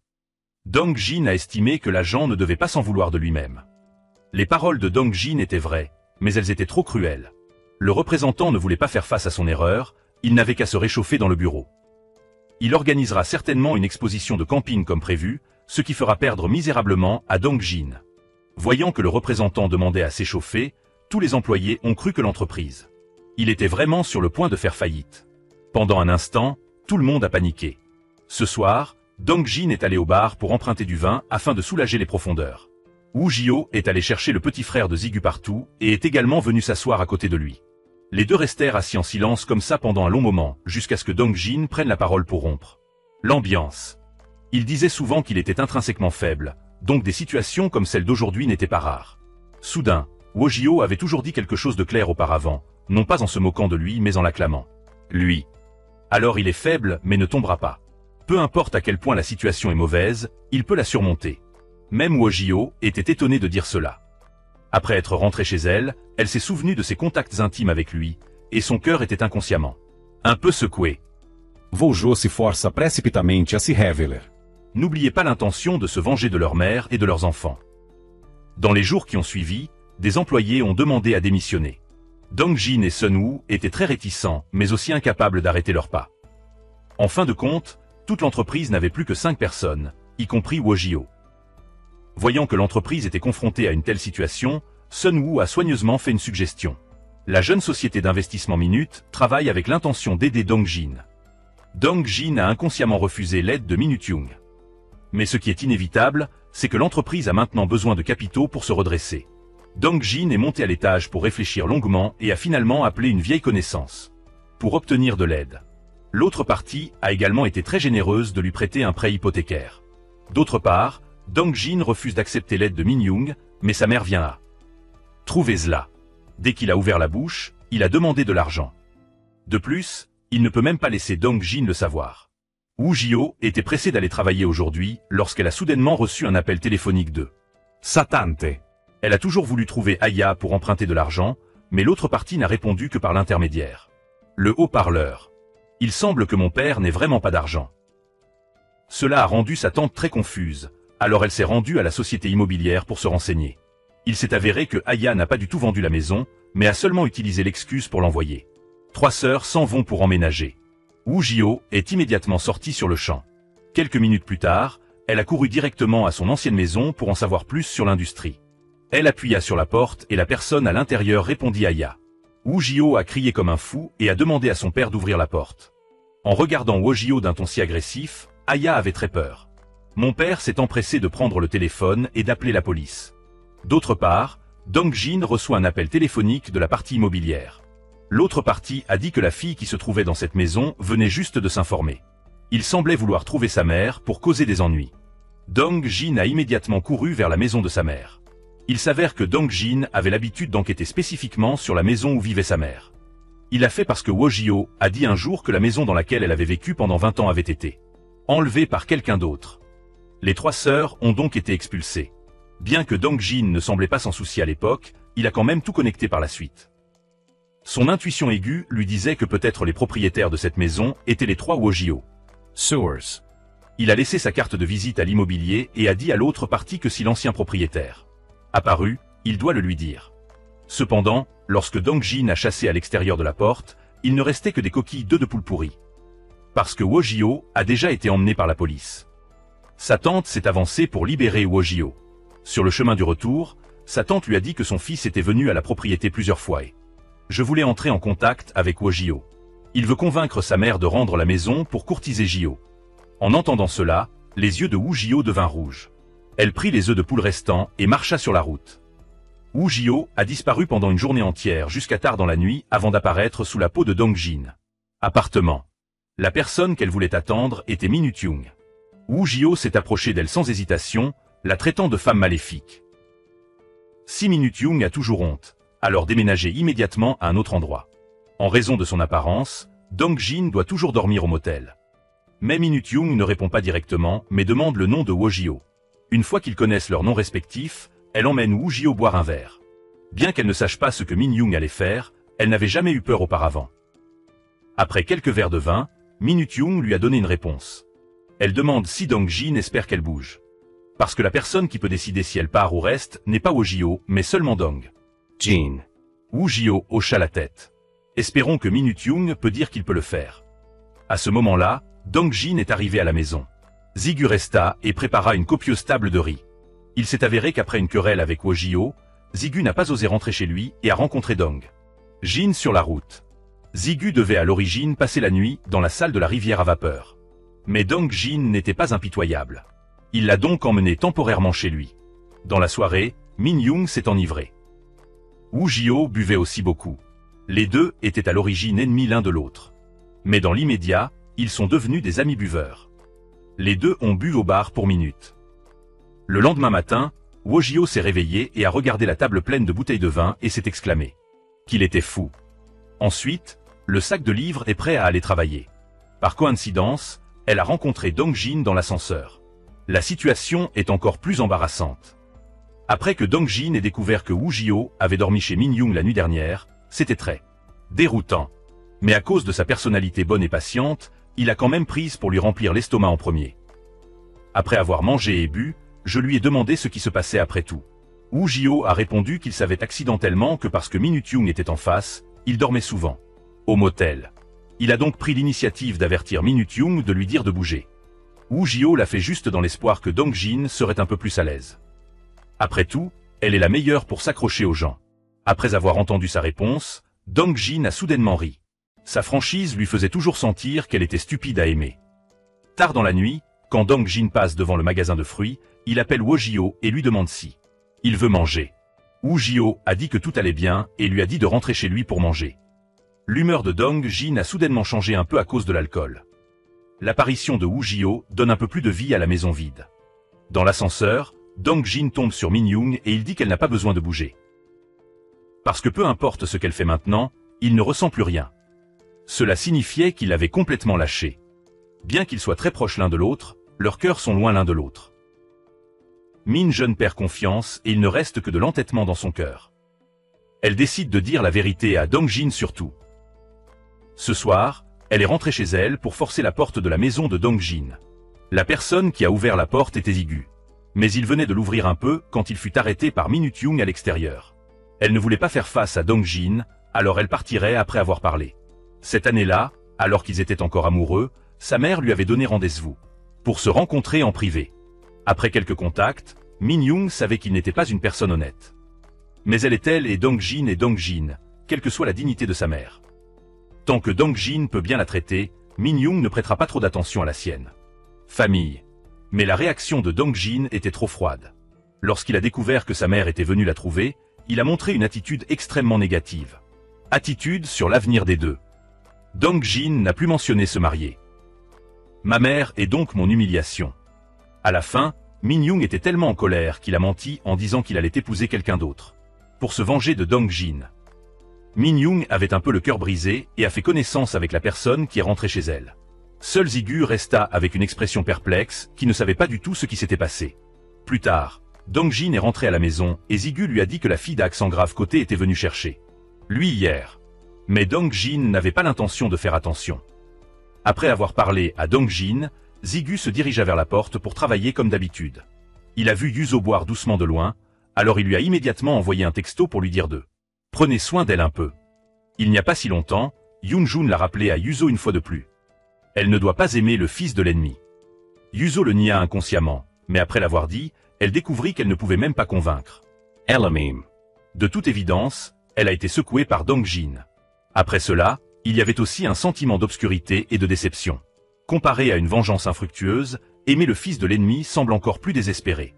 Dong Jin a estimé que l'agent ne devait pas s'en vouloir de lui-même. Les paroles de Dong Jin étaient vraies, mais elles étaient trop cruelles. Le représentant ne voulait pas faire face à son erreur, il n'avait qu'à se réchauffer dans le bureau. Il organisera certainement une exposition de camping comme prévu, ce qui fera perdre misérablement à Dong Jin. Voyant que le représentant demandait à s'échauffer, tous les employés ont cru que l'entreprise. Il était vraiment sur le point de faire faillite. Pendant un instant, tout le monde a paniqué. Ce soir, Dong Jin est allé au bar pour emprunter du vin afin de soulager les profondeurs. Wu Jio est allé chercher le petit frère de Zigu partout et est également venu s'asseoir à côté de lui. Les deux restèrent assis en silence comme ça pendant un long moment, jusqu'à ce que Dong Jin prenne la parole pour rompre. L'ambiance. Il disait souvent qu'il était intrinsèquement faible, donc des situations comme celle d'aujourd'hui n'étaient pas rares. Soudain, Wu Jio avait toujours dit quelque chose de clair auparavant, non pas en se moquant de lui mais en l'acclamant. Lui. Alors il est faible mais ne tombera pas. Peu importe à quel point la situation est mauvaise, il peut la surmonter. Même Wu Jio était étonnée de dire cela. Après être rentrée chez elle, elle s'est souvenue de ses contacts intimes avec lui, et son cœur était inconsciemment un peu secoué. Wu Jio se força precipitamente a se revelar. N'oubliez pas l'intention de se venger de leur mère et de leurs enfants. Dans les jours qui ont suivi, des employés ont demandé à démissionner. Dong Jin et Sun Woo étaient très réticents, mais aussi incapables d'arrêter leur pas. En fin de compte, toute l'entreprise n'avait plus que 5 personnes, y compris Wu Jio. Voyant que l'entreprise était confrontée à une telle situation, Sun Woo a soigneusement fait une suggestion. La jeune société d'investissement Minute travaille avec l'intention d'aider Dong Jin. Dong Jin a inconsciemment refusé l'aide de Minute Young. Mais ce qui est inévitable, c'est que l'entreprise a maintenant besoin de capitaux pour se redresser. Dong Jin est monté à l'étage pour réfléchir longuement et a finalement appelé une vieille connaissance pour obtenir de l'aide. L'autre partie a également été très généreuse de lui prêter un prêt hypothécaire. D'autre part, Dong Jin refuse d'accepter l'aide de Min Young, mais sa mère vient à trouver cela. Dès qu'il a ouvert la bouche, il a demandé de l'argent. De plus, il ne peut même pas laisser Dong Jin le savoir. Wu Jio était pressée d'aller travailler aujourd'hui lorsqu'elle a soudainement reçu un appel téléphonique de sa tante. Elle a toujours voulu trouver Aya pour emprunter de l'argent, mais l'autre partie n'a répondu que par l'intermédiaire. Le haut-parleur. Il semble que mon père n'ait vraiment pas d'argent. Cela a rendu sa tante très confuse, alors elle s'est rendue à la société immobilière pour se renseigner. Il s'est avéré que Aya n'a pas du tout vendu la maison, mais a seulement utilisé l'excuse pour l'envoyer. 3 sœurs s'en vont pour emménager. Wu Jio est immédiatement sortie sur le champ. Quelques minutes plus tard, elle a couru directement à son ancienne maison pour en savoir plus sur l'industrie. Elle appuya sur la porte et la personne à l'intérieur répondit Aya. Wu Jio a crié comme un fou et a demandé à son père d'ouvrir la porte. En regardant Wu Jio d'un ton si agressif, Aya avait très peur. Mon père s'est empressé de prendre le téléphone et d'appeler la police. D'autre part, Dong Jin reçoit un appel téléphonique de la partie immobilière. L'autre partie a dit que la fille qui se trouvait dans cette maison venait juste de s'informer. Il semblait vouloir trouver sa mère pour causer des ennuis. Dong Jin a immédiatement couru vers la maison de sa mère. Il s'avère que Dong Jin avait l'habitude d'enquêter spécifiquement sur la maison où vivait sa mère. Il l'a fait parce que Wu Jio a dit un jour que la maison dans laquelle elle avait vécu pendant 20 ans avait été enlevée par quelqu'un d'autre. Les 3 sœurs ont donc été expulsées. Bien que Dong Jin ne semblait pas s'en soucier à l'époque, il a quand même tout connecté par la suite. Son intuition aiguë lui disait que peut-être les propriétaires de cette maison étaient les 3 Wu Jio. Source. Il a laissé sa carte de visite à l'immobilier et a dit à l'autre partie que si l'ancien propriétaire apparu, il doit le lui dire. Cependant, lorsque Dong Jin a chassé à l'extérieur de la porte, il ne restait que des coquilles d'œufs de poule pourries. Parce que Wojio a déjà été emmené par la police. Sa tante s'est avancée pour libérer Wojio. Sur le chemin du retour, sa tante lui a dit que son fils était venu à la propriété plusieurs fois et je voulais entrer en contact avec Wojio. Il veut convaincre sa mère de rendre la maison pour courtiser Jio. En entendant cela, les yeux de Wojio devinrent rouges. Elle prit les œufs de poule restants et marcha sur la route. Wojio a disparu pendant une journée entière jusqu'à tard dans la nuit avant d'apparaître sous la peau de Dongjin. Appartement. La personne qu'elle voulait attendre était Minute-young. Wojio s'est approché d'elle sans hésitation, la traitant de femme maléfique. Si Minute-young a toujours honte, alors déménagez immédiatement à un autre endroit. En raison de son apparence, Dongjin doit toujours dormir au motel. Mais Minute-young ne répond pas directement, mais demande le nom de Wojio. Une fois qu'ils connaissent leurs noms respectifs, elle emmène Wojio boire un verre. Bien qu'elle ne sache pas ce que Min-young allait faire, elle n'avait jamais eu peur auparavant. Après quelques verres de vin, Minute-young lui a donné une réponse. Elle demande si Dongjin espère qu'elle bouge. Parce que la personne qui peut décider si elle part ou reste n'est pas Wojio, mais seulement Dong Jin. Wojio hocha la tête. Espérons que Minute-young peut dire qu'il peut le faire. À ce moment-là, Dongjin est arrivé à la maison. Zigu resta et prépara une copieuse table de riz. Il s'est avéré qu'après une querelle avec Wojio, Zigu n'a pas osé rentrer chez lui et a rencontré Dongjin sur la route. Zigu devait à l'origine passer la nuit dans la salle de la rivière à vapeur. Mais Dongjin n'était pas impitoyable. Il l'a donc emmené temporairement chez lui. Dans la soirée, Min-young s'est enivré. Wojio buvait aussi beaucoup. Les deux étaient à l'origine ennemis l'un de l'autre. Mais dans l'immédiat, ils sont devenus des amis buveurs. Les deux ont bu au bar pour minutes. Le lendemain matin, Wojio s'est réveillé et a regardé la table pleine de bouteilles de vin et s'est exclamé qu'il était fou. Ensuite, le sac de livres est prêt à aller travailler. Par coïncidence, elle a rencontré Dongjin dans l'ascenseur. La situation est encore plus embarrassante. Après que Dongjin ait découvert que Wojio avait dormi chez Min-young la nuit dernière, c'était très déroutant. Mais à cause de sa personnalité bonne et patiente, il a quand même prise pour lui remplir l'estomac en premier. Après avoir mangé et bu, je lui ai demandé ce qui se passait après tout. Wojio a répondu qu'il savait accidentellement que parce que Minute-young était en face, il dormait souvent au motel. Il a donc pris l'initiative d'avertir Minute-young de lui dire de bouger. Wojio l'a fait juste dans l'espoir que Dongjin serait un peu plus à l'aise. Après tout, elle est la meilleure pour s'accrocher aux gens. Après avoir entendu sa réponse, Dongjin a soudainement ri. Sa franchise lui faisait toujours sentir qu'elle était stupide à aimer. Tard dans la nuit, quand Dongjin passe devant le magasin de fruits, il appelle Wojio et lui demande si il veut manger. Wojio a dit que tout allait bien et lui a dit de rentrer chez lui pour manger. L'humeur de Dongjin a soudainement changé un peu à cause de l'alcool. L'apparition de Wojio donne un peu plus de vie à la maison vide. Dans l'ascenseur, Dongjin tombe sur Min-young et il dit qu'elle n'a pas besoin de bouger. Parce que peu importe ce qu'elle fait maintenant, il ne ressent plus rien. Cela signifiait qu'il l'avait complètement lâché. Bien qu'ils soient très proches l'un de l'autre, leurs cœurs sont loin l'un de l'autre. Min-jeune perd confiance et il ne reste que de l'entêtement dans son cœur. Elle décide de dire la vérité à Dongjin surtout. Ce soir, elle est rentrée chez elle pour forcer la porte de la maison de Dongjin. La personne qui a ouvert la porte était Zigu. Mais il venait de l'ouvrir un peu quand il fut arrêté par Minute-young à l'extérieur. Elle ne voulait pas faire face à Dongjin, alors elle partirait après avoir parlé. Cette année-là, alors qu'ils étaient encore amoureux, sa mère lui avait donné rendez-vous pour se rencontrer en privé. Après quelques contacts, Min-young savait qu'il n'était pas une personne honnête. Mais elle est elle et Dongjin, quelle que soit la dignité de sa mère. Tant que Dongjin peut bien la traiter, Min-young ne prêtera pas trop d'attention à la sienne. Famille. Mais la réaction de Dongjin était trop froide. Lorsqu'il a découvert que sa mère était venue la trouver, il a montré une attitude extrêmement négative. Attitude sur l'avenir des deux. Dongjin n'a plus mentionné se marier. Ma mère est donc mon humiliation. À la fin, Min-young était tellement en colère qu'il a menti en disant qu'il allait épouser quelqu'un d'autre. Pour se venger de Dongjin. Min-young avait un peu le cœur brisé et a fait connaissance avec la personne qui est rentrée chez elle. Seul Zigu resta avec une expression perplexe, qui ne savait pas du tout ce qui s'était passé. Plus tard, Dongjin est rentré à la maison et Zigu lui a dit que la fille d'accent grave côté était venue chercher lui hier. Mais Dongjin n'avait pas l'intention de faire attention. Après avoir parlé à Dongjin, Zigu se dirigea vers la porte pour travailler comme d'habitude. Il a vu Yuzo boire doucement de loin, alors il lui a immédiatement envoyé un texto pour lui dire de « Prenez soin d'elle un peu ». Il n'y a pas si longtemps, Yoon-jun l'a rappelé à Yuzo une fois de plus. Elle ne doit pas aimer le fils de l'ennemi. Yuzo le nia inconsciemment, mais après l'avoir dit, elle découvrit qu'elle ne pouvait même pas convaincre. Elamim. De toute évidence, elle a été secouée par Dong-jin. Après cela, il y avait aussi un sentiment d'obscurité et de déception. Comparé à une vengeance infructueuse, aimer le fils de l'ennemi semble encore plus désespéré.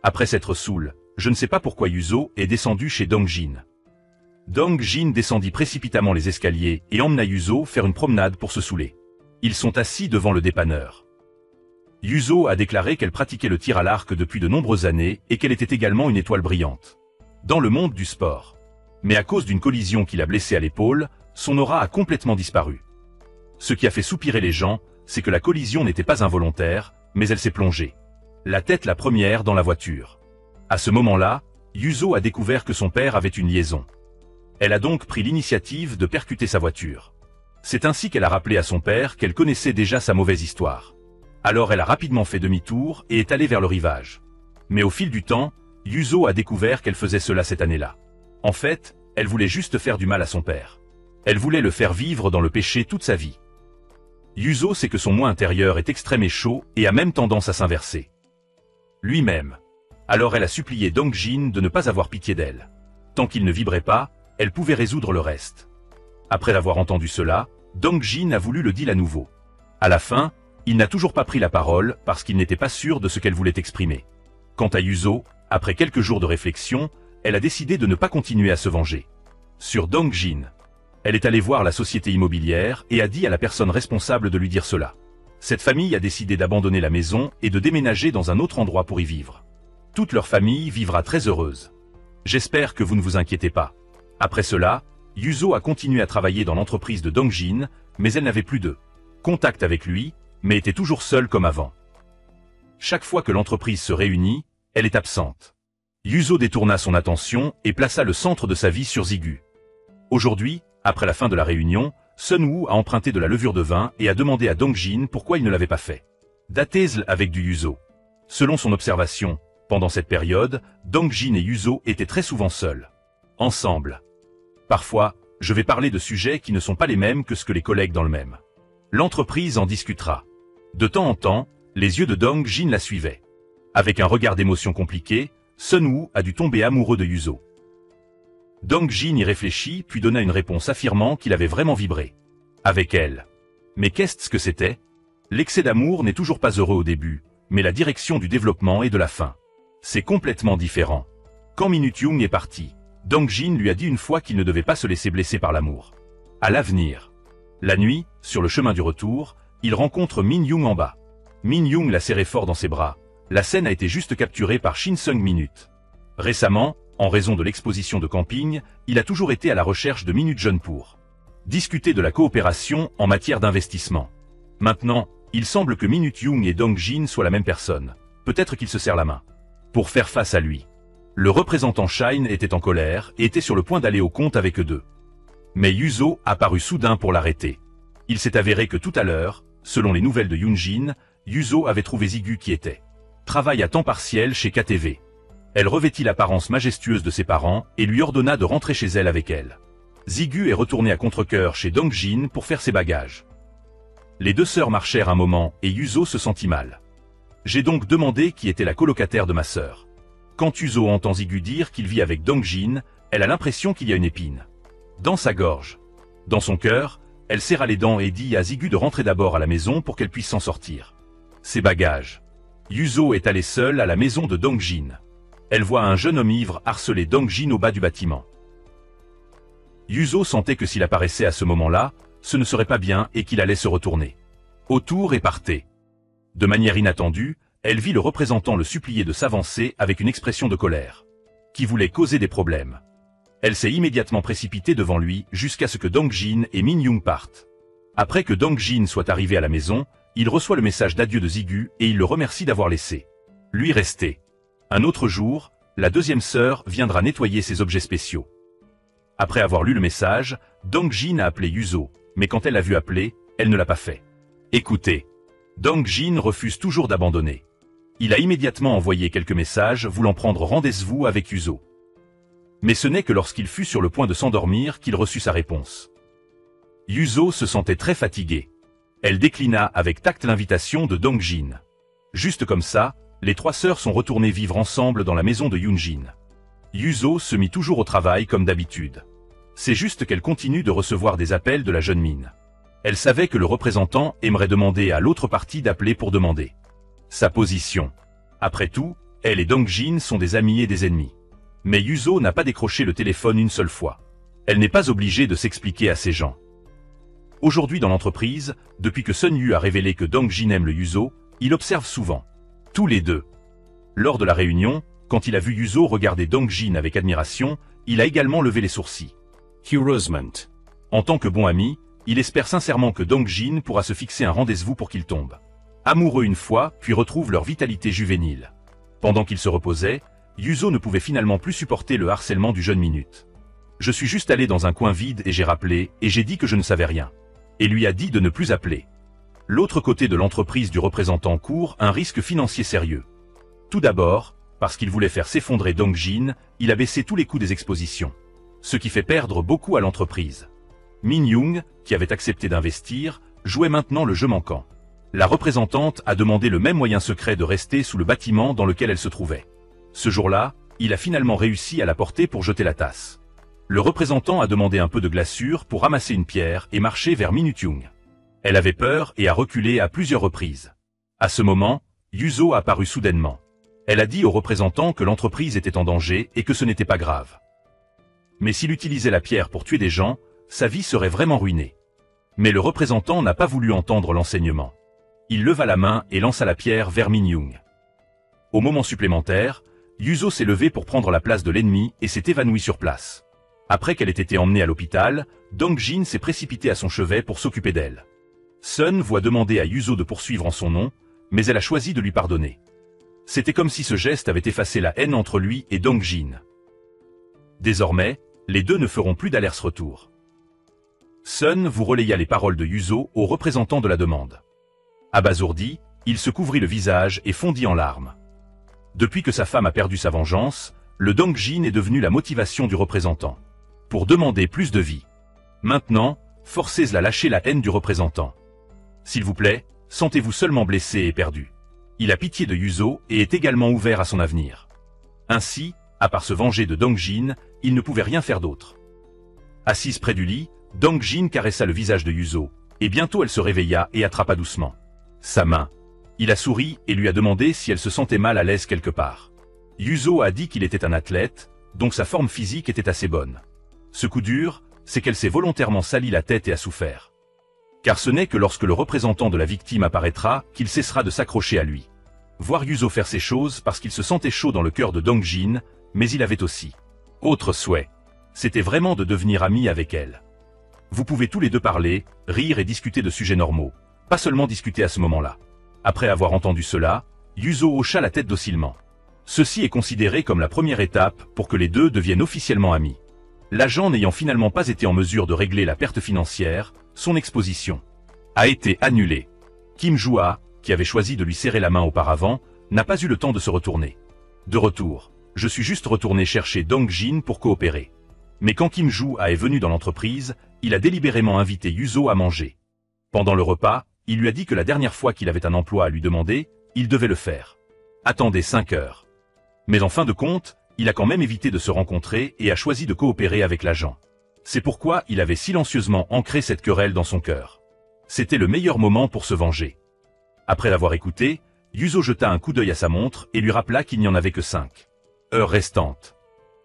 Après s'être saoul, je ne sais pas pourquoi Yuzo est descendu chez Dong-jin. Dong-jin descendit précipitamment les escaliers et emmena Yuzo faire une promenade pour se saouler. Ils sont assis devant le dépanneur. Yuzo a déclaré qu'elle pratiquait le tir à l'arc depuis de nombreuses années et qu'elle était également une étoile brillante. Dans le monde du sport. Mais à cause d'une collision qui l'a blessée à l'épaule, son aura a complètement disparu. Ce qui a fait soupirer les gens, c'est que la collision n'était pas involontaire, mais elle s'est plongée. La tête la première dans la voiture. À ce moment-là, Yuzo a découvert que son père avait une liaison. Elle a donc pris l'initiative de percuter sa voiture. C'est ainsi qu'elle a rappelé à son père qu'elle connaissait déjà sa mauvaise histoire. Alors elle a rapidement fait demi-tour et est allée vers le rivage. Mais au fil du temps, Yuzo a découvert qu'elle faisait cela cette année-là. En fait, elle voulait juste faire du mal à son père. Elle voulait le faire vivre dans le péché toute sa vie. Yuzo sait que son moi intérieur est extrême et chaud et a même tendance à s'inverser. Lui-même. Alors elle a supplié Dong-jin de ne pas avoir pitié d'elle. Tant qu'il ne vibrait pas, elle pouvait résoudre le reste. Après avoir entendu cela, Dong-jin a voulu le deal à nouveau. À la fin, il n'a toujours pas pris la parole parce qu'il n'était pas sûr de ce qu'elle voulait exprimer. Quant à Yuzo, après quelques jours de réflexion, elle a décidé de ne pas continuer à se venger. Sur Dong-jin, elle est allée voir la société immobilière et a dit à la personne responsable de lui dire cela. Cette famille a décidé d'abandonner la maison et de déménager dans un autre endroit pour y vivre. Toute leur famille vivra très heureuse. J'espère que vous ne vous inquiétez pas. Après cela, Yuzo a continué à travailler dans l'entreprise de Dong-jin, mais elle n'avait plus de contact avec lui, mais était toujours seule comme avant. Chaque fois que l'entreprise se réunit, elle est absente. Yuzo détourna son attention et plaça le centre de sa vie sur Zigu. Aujourd'hui, après la fin de la réunion, Sun-woo a emprunté de la levure de vin et a demandé à Dong-jin pourquoi il ne l'avait pas fait. Datez-le avec du Yuzo. Selon son observation, pendant cette période, Dong-jin et Yuzo étaient très souvent seuls. Ensemble. Parfois, je vais parler de sujets qui ne sont pas les mêmes que ce que les collègues dans le même. L'entreprise en discutera. De temps en temps, les yeux de Dong-jin la suivaient. Avec un regard d'émotion compliqué, Sun-woo a dû tomber amoureux de Yuzo. Dong-jin y réfléchit puis donna une réponse affirmant qu'il avait vraiment vibré. Avec elle. Mais qu'est-ce que c'était? L'excès d'amour n'est toujours pas heureux au début, mais la direction du développement et de la fin. C'est complètement différent. Quand Min-young est parti, Dong-jin lui a dit une fois qu'il ne devait pas se laisser blesser par l'amour. À l'avenir. La nuit, sur le chemin du retour, il rencontre Min-young en bas. Min-young l'a serré fort dans ses bras. La scène a été juste capturée par Shin Sung-minute. Récemment, en raison de l'exposition de camping, il a toujours été à la recherche de Minute-jeune pour discuter de la coopération en matière d'investissement. Maintenant, il semble que Min-young et Dong-jin soient la même personne. Peut-être qu'ils se serrent la main. Pour faire face à lui. Le représentant Shine était en colère et était sur le point d'aller au compte avec eux deux. Mais Yuzo a paru soudain pour l'arrêter. Il s'est avéré que tout à l'heure, selon les nouvelles de Yoon-jin, Yuzo avait trouvé Zigu qui était travail à temps partiel chez KTV. Elle revêtit l'apparence majestueuse de ses parents et lui ordonna de rentrer chez elle avec elle. Zigu est retourné à contre-cœur chez Dong-jin pour faire ses bagages. Les deux sœurs marchèrent un moment et Yuzo se sentit mal. J'ai donc demandé qui était la colocataire de ma sœur. Quand Yuzo entend Zigu dire qu'il vit avec Dong-jin, elle a l'impression qu'il y a une épine dans sa gorge. Dans son cœur, elle serra les dents et dit à Zigu de rentrer d'abord à la maison pour qu'elle puisse s'en sortir. Ses bagages. Yuzo est allé seul à la maison de Dong-jin. Elle voit un jeune homme ivre harceler Dong-jin au bas du bâtiment. Yuzo sentait que s'il apparaissait à ce moment-là, ce ne serait pas bien et qu'il allait se retourner autour et partait. De manière inattendue, elle vit le représentant le supplier de s'avancer avec une expression de colère, qui voulait causer des problèmes. Elle s'est immédiatement précipitée devant lui jusqu'à ce que Dong-jin et Min-young partent. Après que Dong-jin soit arrivé à la maison, il reçoit le message d'adieu de Zigu et il le remercie d'avoir laissé lui rester. Un autre jour, la deuxième sœur viendra nettoyer ses objets spéciaux. Après avoir lu le message, Dong-jin a appelé Yuzo, mais quand elle l'a vu appeler, elle ne l'a pas fait. Écoutez. Dong-jin refuse toujours d'abandonner. Il a immédiatement envoyé quelques messages voulant prendre rendez-vous avec Yuzo. Mais ce n'est que lorsqu'il fut sur le point de s'endormir qu'il reçut sa réponse. Yuzo se sentait très fatiguée. Elle déclina avec tact l'invitation de Dongjin. Juste comme ça, les trois sœurs sont retournées vivre ensemble dans la maison de Yoonjin. Yuzo se mit toujours au travail comme d'habitude. C'est juste qu'elle continue de recevoir des appels de la jeune mine. Elle savait que le représentant aimerait demander à l'autre partie d'appeler pour demander sa position. Après tout, elle et Dongjin sont des amis et des ennemis. Mais Yuzo n'a pas décroché le téléphone une seule fois. Elle n'est pas obligée de s'expliquer à ces gens. Aujourd'hui dans l'entreprise, depuis que Sun Yu a révélé que Dongjin aime le Yuzo, il observe souvent. Tous les deux. Lors de la réunion, quand il a vu Yuzo regarder Dongjin avec admiration, il a également levé les sourcils. Harassment. En tant que bon ami, il espère sincèrement que Dongjin pourra se fixer un rendez-vous pour qu'ils tombent amoureux une fois, puis retrouvent leur vitalité juvénile. Pendant qu'il se reposait, Yuzo ne pouvait finalement plus supporter le harcèlement du jeune minute. Je suis juste allé dans un coin vide et j'ai rappelé, et j'ai dit que je ne savais rien. Et lui a dit de ne plus appeler. L'autre côté de l'entreprise du représentant court un risque financier sérieux. Tout d'abord, parce qu'il voulait faire s'effondrer Dongjin, il a baissé tous les coûts des expositions. Ce qui fait perdre beaucoup à l'entreprise. Min Young, qui avait accepté d'investir, jouait maintenant le jeu manquant. La représentante a demandé le même moyen secret de rester sous le bâtiment dans lequel elle se trouvait. Ce jour-là, il a finalement réussi à la porter pour jeter la tasse. Le représentant a demandé un peu de glaçure pour ramasser une pierre et marcher vers Min Young. Elle avait peur et a reculé à plusieurs reprises. À ce moment, Yuzo a apparu soudainement. Elle a dit au représentant que l'entreprise était en danger et que ce n'était pas grave. Mais s'il utilisait la pierre pour tuer des gens, sa vie serait vraiment ruinée. Mais le représentant n'a pas voulu entendre l'enseignement. Il leva la main et lança la pierre vers Min Young. Au moment supplémentaire, Yuzo s'est levé pour prendre la place de l'ennemi et s'est évanoui sur place. Après qu'elle ait été emmenée à l'hôpital, Dongjin s'est précipité à son chevet pour s'occuper d'elle. Sun voit demander à Yuzo de poursuivre en son nom, mais elle a choisi de lui pardonner. C'était comme si ce geste avait effacé la haine entre lui et Dongjin. Désormais, les deux ne feront plus d'allers-retours. Sun vous relaya les paroles de Yuzo au représentant de la demande. Abasourdi, il se couvrit le visage et fondit en larmes. Depuis que sa femme a perdu sa vengeance, le Dongjin est devenu la motivation du représentant. Pour demander plus de vie. Maintenant, forcez-la à lâcher la haine du représentant. S'il vous plaît, sentez-vous seulement blessé et perdu. Il a pitié de Yuzo et est également ouvert à son avenir. Ainsi, à part se venger de Dongjin, il ne pouvait rien faire d'autre. Assise près du lit, Dongjin caressa le visage de Yuzo, et bientôt elle se réveilla et attrapa doucement sa main. Il a souri et lui a demandé si elle se sentait mal à l'aise quelque part. Yuzo a dit qu'il était un athlète, donc sa forme physique était assez bonne. Ce coup dur, c'est qu'elle s'est volontairement sali la tête et a souffert. Car ce n'est que lorsque le représentant de la victime apparaîtra qu'il cessera de s'accrocher à lui. Voir Yuzo faire ces choses parce qu'il se sentait chaud dans le cœur de Dongjin, mais il avait aussi autre souhait. C'était vraiment de devenir ami avec elle. Vous pouvez tous les deux parler, rire et discuter de sujets normaux. Pas seulement discuter à ce moment-là. Après avoir entendu cela, Yuzo hocha la tête docilement. Ceci est considéré comme la première étape pour que les deux deviennent officiellement amis. L'agent n'ayant finalement pas été en mesure de régler la perte financière, son exposition a été annulée. Kim Joo-ah, qui avait choisi de lui serrer la main auparavant, n'a pas eu le temps de se retourner. De retour, je suis juste retourné chercher Dongjin pour coopérer. Mais quand Kim Joo-ah est venu dans l'entreprise, il a délibérément invité Yuzo à manger. Pendant le repas, il lui a dit que la dernière fois qu'il avait un emploi à lui demander, il devait le faire. Attendez 5 heures. Mais en fin de compte, il a quand même évité de se rencontrer et a choisi de coopérer avec l'agent. C'est pourquoi il avait silencieusement ancré cette querelle dans son cœur. C'était le meilleur moment pour se venger. Après l'avoir écouté, Yuzo jeta un coup d'œil à sa montre et lui rappela qu'il n'y en avait que 5 heures restantes.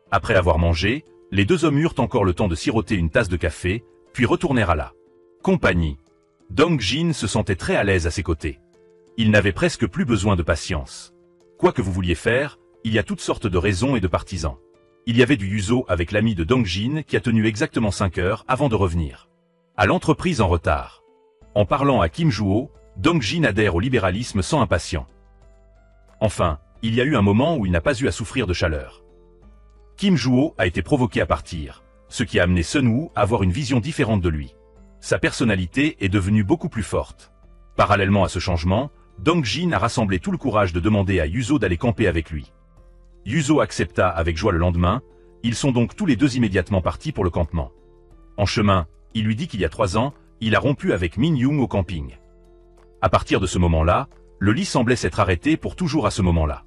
Après avoir mangé, les deux hommes eurent encore le temps de siroter une tasse de café, puis retournèrent à la compagnie. Dongjin se sentait très à l'aise à ses côtés. Il n'avait presque plus besoin de patience. Quoi que vous vouliez faire, il y a toutes sortes de raisons et de partisans. Il y avait du Yuzo avec l'ami de Dongjin qui a tenu exactement 5 heures avant de revenir à l'entreprise en retard. En parlant à Kim Joo-oh, Dongjin adhère au libéralisme sans impatient. Enfin, il y a eu un moment où il n'a pas eu à souffrir de chaleur. Kim Joo-oh a été provoqué à partir, ce qui a amené Sun Woo à avoir une vision différente de lui. Sa personnalité est devenue beaucoup plus forte. Parallèlement à ce changement, Dongjin a rassemblé tout le courage de demander à Yuzo d'aller camper avec lui. Yuzo accepta avec joie le lendemain, ils sont donc tous les deux immédiatement partis pour le campement. En chemin, il lui dit qu'il y a 3 ans, il a rompu avec Min Young au camping. À partir de ce moment-là, le lit semblait s'être arrêté pour toujours à ce moment-là.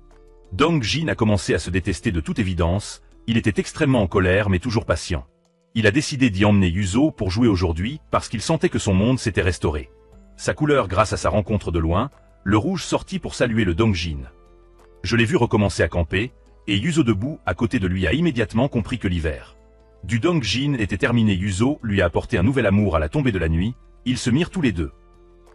Dong Jin a commencé à se détester de toute évidence, il était extrêmement en colère mais toujours patient. Il a décidé d'y emmener Yuzo pour jouer aujourd'hui parce qu'il sentait que son monde s'était restauré. Sa couleur grâce à sa rencontre de loin, le rouge sortit pour saluer le Dong Jin. Je l'ai vu recommencer à camper, et Yuzo debout à côté de lui a immédiatement compris que l'hiver du Dong Jin était terminé. Yuzo lui a apporté un nouvel amour à la tombée de la nuit, ils se mirent tous les deux.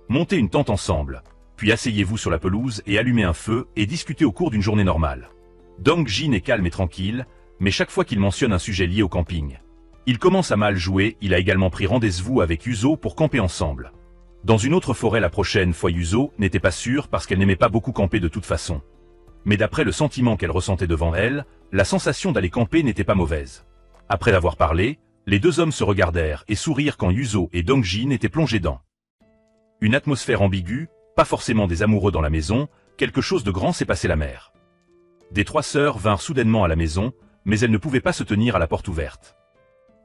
Montez une tente ensemble, puis asseyez-vous sur la pelouse et allumez un feu et discutez au cours d'une journée normale. Dong Jin est calme et tranquille, mais chaque fois qu'il mentionne un sujet lié au camping, il commence à mal jouer. Il a également pris rendez-vous avec Yuzo pour camper ensemble. Dans une autre forêt la prochaine fois. Yuzo n'était pas sûre parce qu'elle n'aimait pas beaucoup camper de toute façon. Mais d'après le sentiment qu'elle ressentait devant elle, la sensation d'aller camper n'était pas mauvaise. Après avoir parlé, les deux hommes se regardèrent et sourirent quand Yuzo et Dong Jin étaient plongés dans une atmosphère ambiguë, pas forcément des amoureux dans la maison, quelque chose de grand s'est passé. La mère des 3 sœurs vinrent soudainement à la maison, mais elles ne pouvaient pas se tenir à la porte ouverte.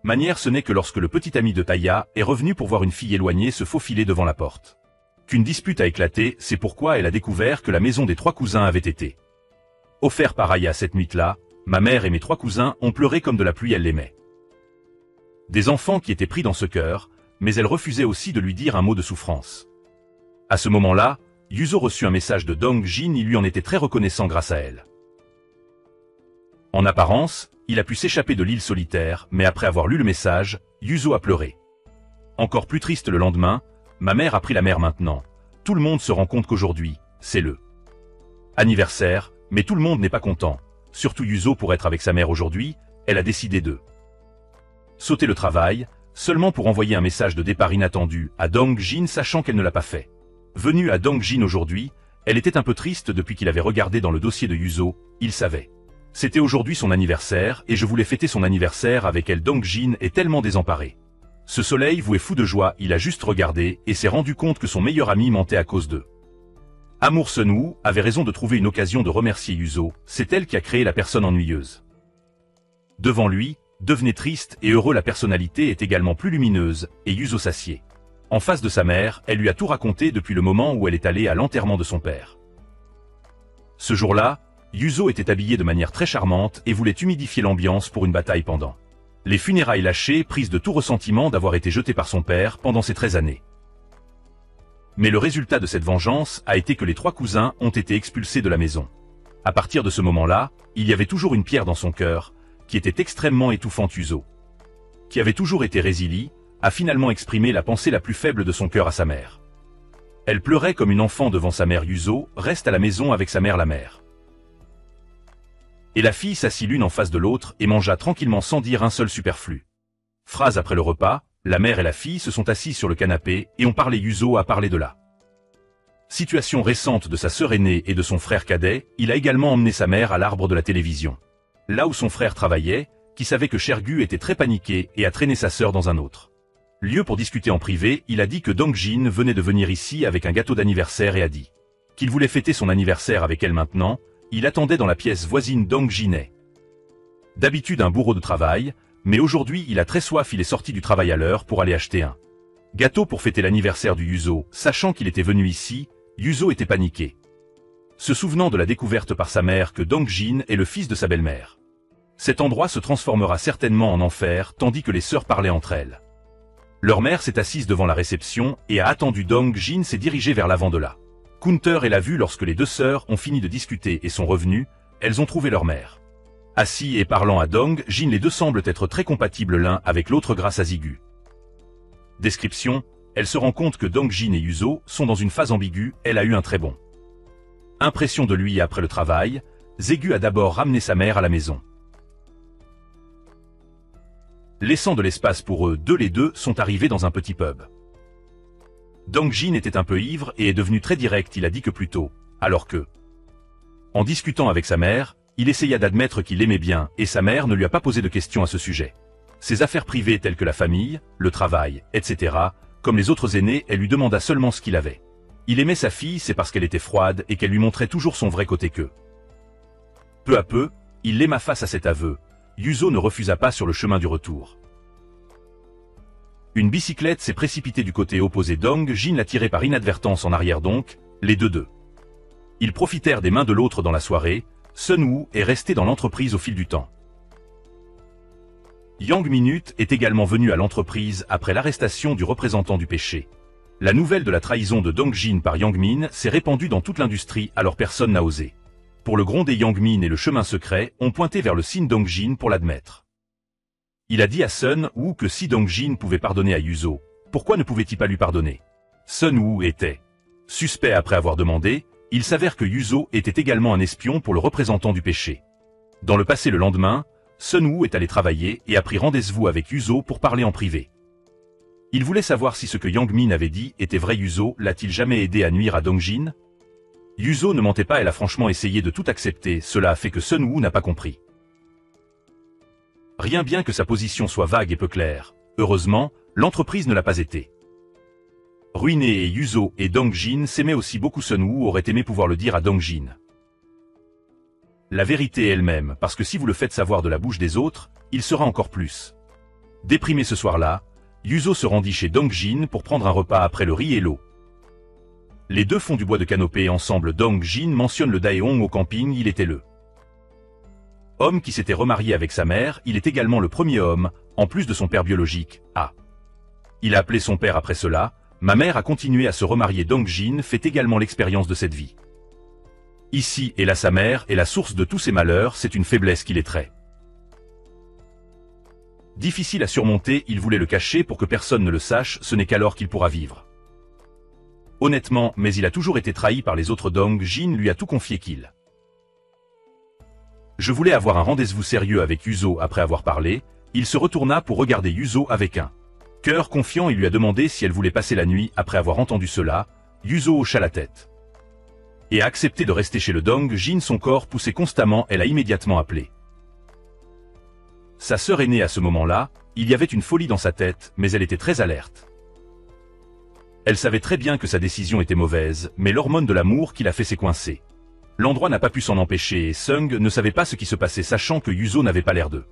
Manière ce n'est que lorsque le petit ami de Taya est revenu pour voir une fille éloignée se faufiler devant la porte qu'une dispute a éclaté. C'est pourquoi elle a découvert que la maison des 3 cousins avait été offerte par Aya cette nuit-là. Ma mère et mes 3 cousins ont pleuré comme de la pluie. Elle l'aimait. Des enfants qui étaient pris dans ce cœur, mais elle refusait aussi de lui dire un mot de souffrance. À ce moment-là, Yuzo reçut un message de Dong Jin. Il lui en était très reconnaissant grâce à elle. En apparence, il a pu s'échapper de l'île solitaire, mais après avoir lu le message, Yuzo a pleuré. Encore plus triste le lendemain, ma mère a pris la mer maintenant. Tout le monde se rend compte qu'aujourd'hui, c'est le anniversaire, mais tout le monde n'est pas content. Surtout Yuzo pour être avec sa mère aujourd'hui, elle a décidé de sauter le travail, seulement pour envoyer un message de départ inattendu à Dong Jin sachant qu'elle ne l'a pas fait. Venue à Dong Jin aujourd'hui, elle était un peu triste depuis qu'il avait regardé dans le dossier de Yuzo, il savait. C'était aujourd'hui son anniversaire et je voulais fêter son anniversaire avec elle. Dong Jin est tellement désemparé. Ce soleil vous est fou de joie, il a juste regardé et s'est rendu compte que son meilleur ami mentait à cause d'eux. Amour Sunwoo avait raison de trouver une occasion de remercier Yuzo, c'est elle qui a créé la personne ennuyeuse. Devant lui, devenez triste et heureux. La personnalité est également plus lumineuse, et Yuzo s'assied. En face de sa mère, elle lui a tout raconté depuis le moment où elle est allée à l'enterrement de son père. Ce jour-là, Yuzo était habillé de manière très charmante et voulait humidifier l'ambiance pour une bataille pendant les funérailles lâchées, prise de tout ressentiment d'avoir été jetée par son père pendant ces 13 années. Mais le résultat de cette vengeance a été que les 3 cousins ont été expulsés de la maison. À partir de ce moment-là, il y avait toujours une pierre dans son cœur, qui était extrêmement étouffante. Yuzo, qui avait toujours été résilie, a finalement exprimé la pensée la plus faible de son cœur à sa mère. Elle pleurait comme une enfant devant sa mère. Yuzo reste à la maison avec sa mère. La mère et la fille s'assit l'une en face de l'autre et mangea tranquillement sans dire un seul superflu. Phrase après le repas, la mère et la fille se sont assises sur le canapé et ont parlé. Yuzo a parlé de la situation récente de sa sœur aînée et de son frère cadet. Il a également emmené sa mère à l'arbre de la télévision, là où son frère travaillait, qui savait que Shergu était très paniqué et a traîné sa sœur dans un autre lieu pour discuter en privé. Il a dit que Dong Jin venait de venir ici avec un gâteau d'anniversaire et a dit qu'il voulait fêter son anniversaire avec elle maintenant. Il attendait dans la pièce voisine. Dong Jin est d'habitude un bourreau de travail, mais aujourd'hui il a très soif. Il est sorti du travail à l'heure pour aller acheter un gâteau pour fêter l'anniversaire du Yuzo. Sachant qu'il était venu ici, Yuzo était paniqué, se souvenant de la découverte par sa mère que Dong Jin est le fils de sa belle-mère. Cet endroit se transformera certainement en enfer tandis que les sœurs parlaient entre elles. Leur mère s'est assise devant la réception et a attendu. Dong Jin s'est dirigé vers l'avant de la counter et l'a vue. Lorsque les 2 sœurs ont fini de discuter et sont revenues, elles ont trouvé leur mère assis et parlant à Dong Jin. Les deux semblent être très compatibles l'un avec l'autre grâce à Zigu. Description, elle se rend compte que Dong Jin et Yuzo sont dans une phase ambiguë. Elle a eu un très bon impression de lui après le travail. Zigu a d'abord ramené sa mère à la maison, laissant de l'espace pour eux deux. Les deux sont arrivés dans un petit pub. Dong Jin était un peu ivre et est devenu très direct. Il a dit que plus tôt, alors que, en discutant avec sa mère, il essaya d'admettre qu'il l'aimait bien et sa mère ne lui a pas posé de questions à ce sujet. Ses affaires privées telles que la famille, le travail, etc., comme les autres aînés, elle lui demanda seulement ce qu'il avait. Il aimait sa fille, c'est parce qu'elle était froide et qu'elle lui montrait toujours son vrai côté que. Peu à peu, il l'aima. Face à cet aveu, Yuzo ne refusa pas sur le chemin du retour. Une bicyclette s'est précipitée du côté opposé. Dong Jin l'a tiré par inadvertance en arrière donc, les deux. Ils profitèrent des mains de l'autre dans la soirée. Sun Woo est resté dans l'entreprise au fil du temps. Yang Minute est également venu à l'entreprise après l'arrestation du représentant du péché. La nouvelle de la trahison de Dong Jin par Yang Min s'est répandue dans toute l'industrie, alors personne n'a osé. Pour le gronder, Yang Min et le chemin secret ont pointé vers le signe Dong Jin pour l'admettre. Il a dit à Sun Woo que si Dong Jin pouvait pardonner à Yuzo, pourquoi ne pouvait-il pas lui pardonner? Sun Woo était suspect après avoir demandé. Il s'avère que Yuzo était également un espion pour le représentant du péché. Dans le passé, le lendemain, Sun Woo est allé travailler et a pris rendez-vous avec Yuzo pour parler en privé. Il voulait savoir si ce que Yang Min avait dit était vrai. Yuzo l'a-t-il jamais aidé à nuire à Dong Jin? Yuzo ne mentait pas, elle a franchement essayé de tout accepter, cela a fait que Sun Woo n'a pas compris. Rien, bien que sa position soit vague et peu claire. Heureusement, l'entreprise ne l'a pas été. Ruiné, et Yuzo et Dong Jin s'aimaient aussi beaucoup. Sun Woo aurait aimé pouvoir le dire à Dong Jin. La vérité elle-même, parce que si vous le faites savoir de la bouche des autres, il sera encore plus. Déprimé ce soir-là, Yuzo se rendit chez Dong Jin pour prendre un repas après le riz et l'eau. Les deux font du bois de canopée ensemble. Dong Jin mentionne le Daeong au camping, il était le homme qui s'était remarié avec sa mère, il est également le premier homme, en plus de son père biologique, Il a appelé son père après cela. Ma mère a continué à se remarier. Dong Jin fait également l'expérience de cette vie. Ici et là, sa mère est la source de tous ses malheurs, c'est une faiblesse qu'il est très difficile à surmonter. Il voulait le cacher pour que personne ne le sache, ce n'est qu'alors qu'il pourra vivre. Honnêtement, mais il a toujours été trahi par les autres. Dong Jin lui a tout confié qu'il Je voulais avoir un rendez-vous sérieux avec Yuzo. Après avoir parlé, il se retourna pour regarder Yuzo avec un cœur confiant. Il lui a demandé si elle voulait passer la nuit. Après avoir entendu cela, Yuzo hocha la tête et a accepté de rester chez le Dong Jin. Son corps poussait constamment, elle a immédiatement appelé sa sœur aînée. À ce moment-là, il y avait une folie dans sa tête, mais elle était très alerte. Elle savait très bien que sa décision était mauvaise, mais l'hormone de l'amour qui l'a fait s'est coincée. L'endroit n'a pas pu s'en empêcher et Sung ne savait pas ce qui se passait, sachant que Yuzo n'avait pas l'air de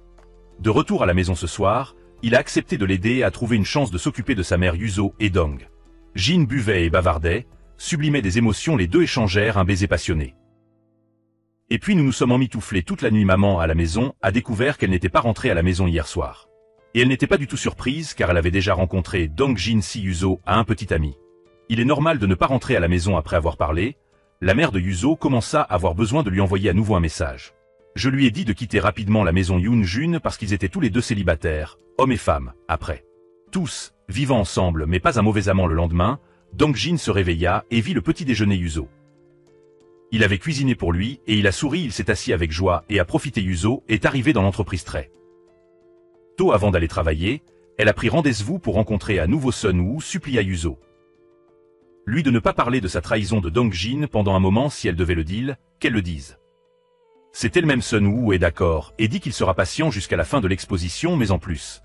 retour à la maison ce soir. Il a accepté de l'aider à trouver une chance de s'occuper de sa mère. Yuzo et Dong Jin buvaient et bavardaient, sublimaient des émotions. Les deux échangèrent un baiser passionné. Et puis nous nous sommes emmitouflés toute la nuit. Maman à la maison a découvert qu'elle n'était pas rentrée à la maison hier soir. Et elle n'était pas du tout surprise car elle avait déjà rencontré Dong Jin. Si Yuzo a un petit ami, il est normal de ne pas rentrer à la maison après avoir parlé. La mère de Yuzo commença à avoir besoin de lui envoyer à nouveau un message. Je lui ai dit de quitter rapidement la maison Yoon Jun parce qu'ils étaient tous les deux célibataires, hommes et femmes, après tous, vivant ensemble mais pas un mauvais amant. Le lendemain, Dong Jin se réveilla et vit le petit déjeuner Yuzo. Il avait cuisiné pour lui et il a souri, il s'est assis avec joie et a profité. Yuzo est arrivé dans l'entreprise très tôt avant d'aller travailler. Elle a pris rendez-vous pour rencontrer à nouveau Sun Woo, supplia Yuzo lui de ne pas parler de sa trahison de Dong Jin pendant un moment. Si elle devait le dire, qu'elle le dise. C'était le même. Sun Woo est d'accord et dit qu'il sera patient jusqu'à la fin de l'exposition, mais en plus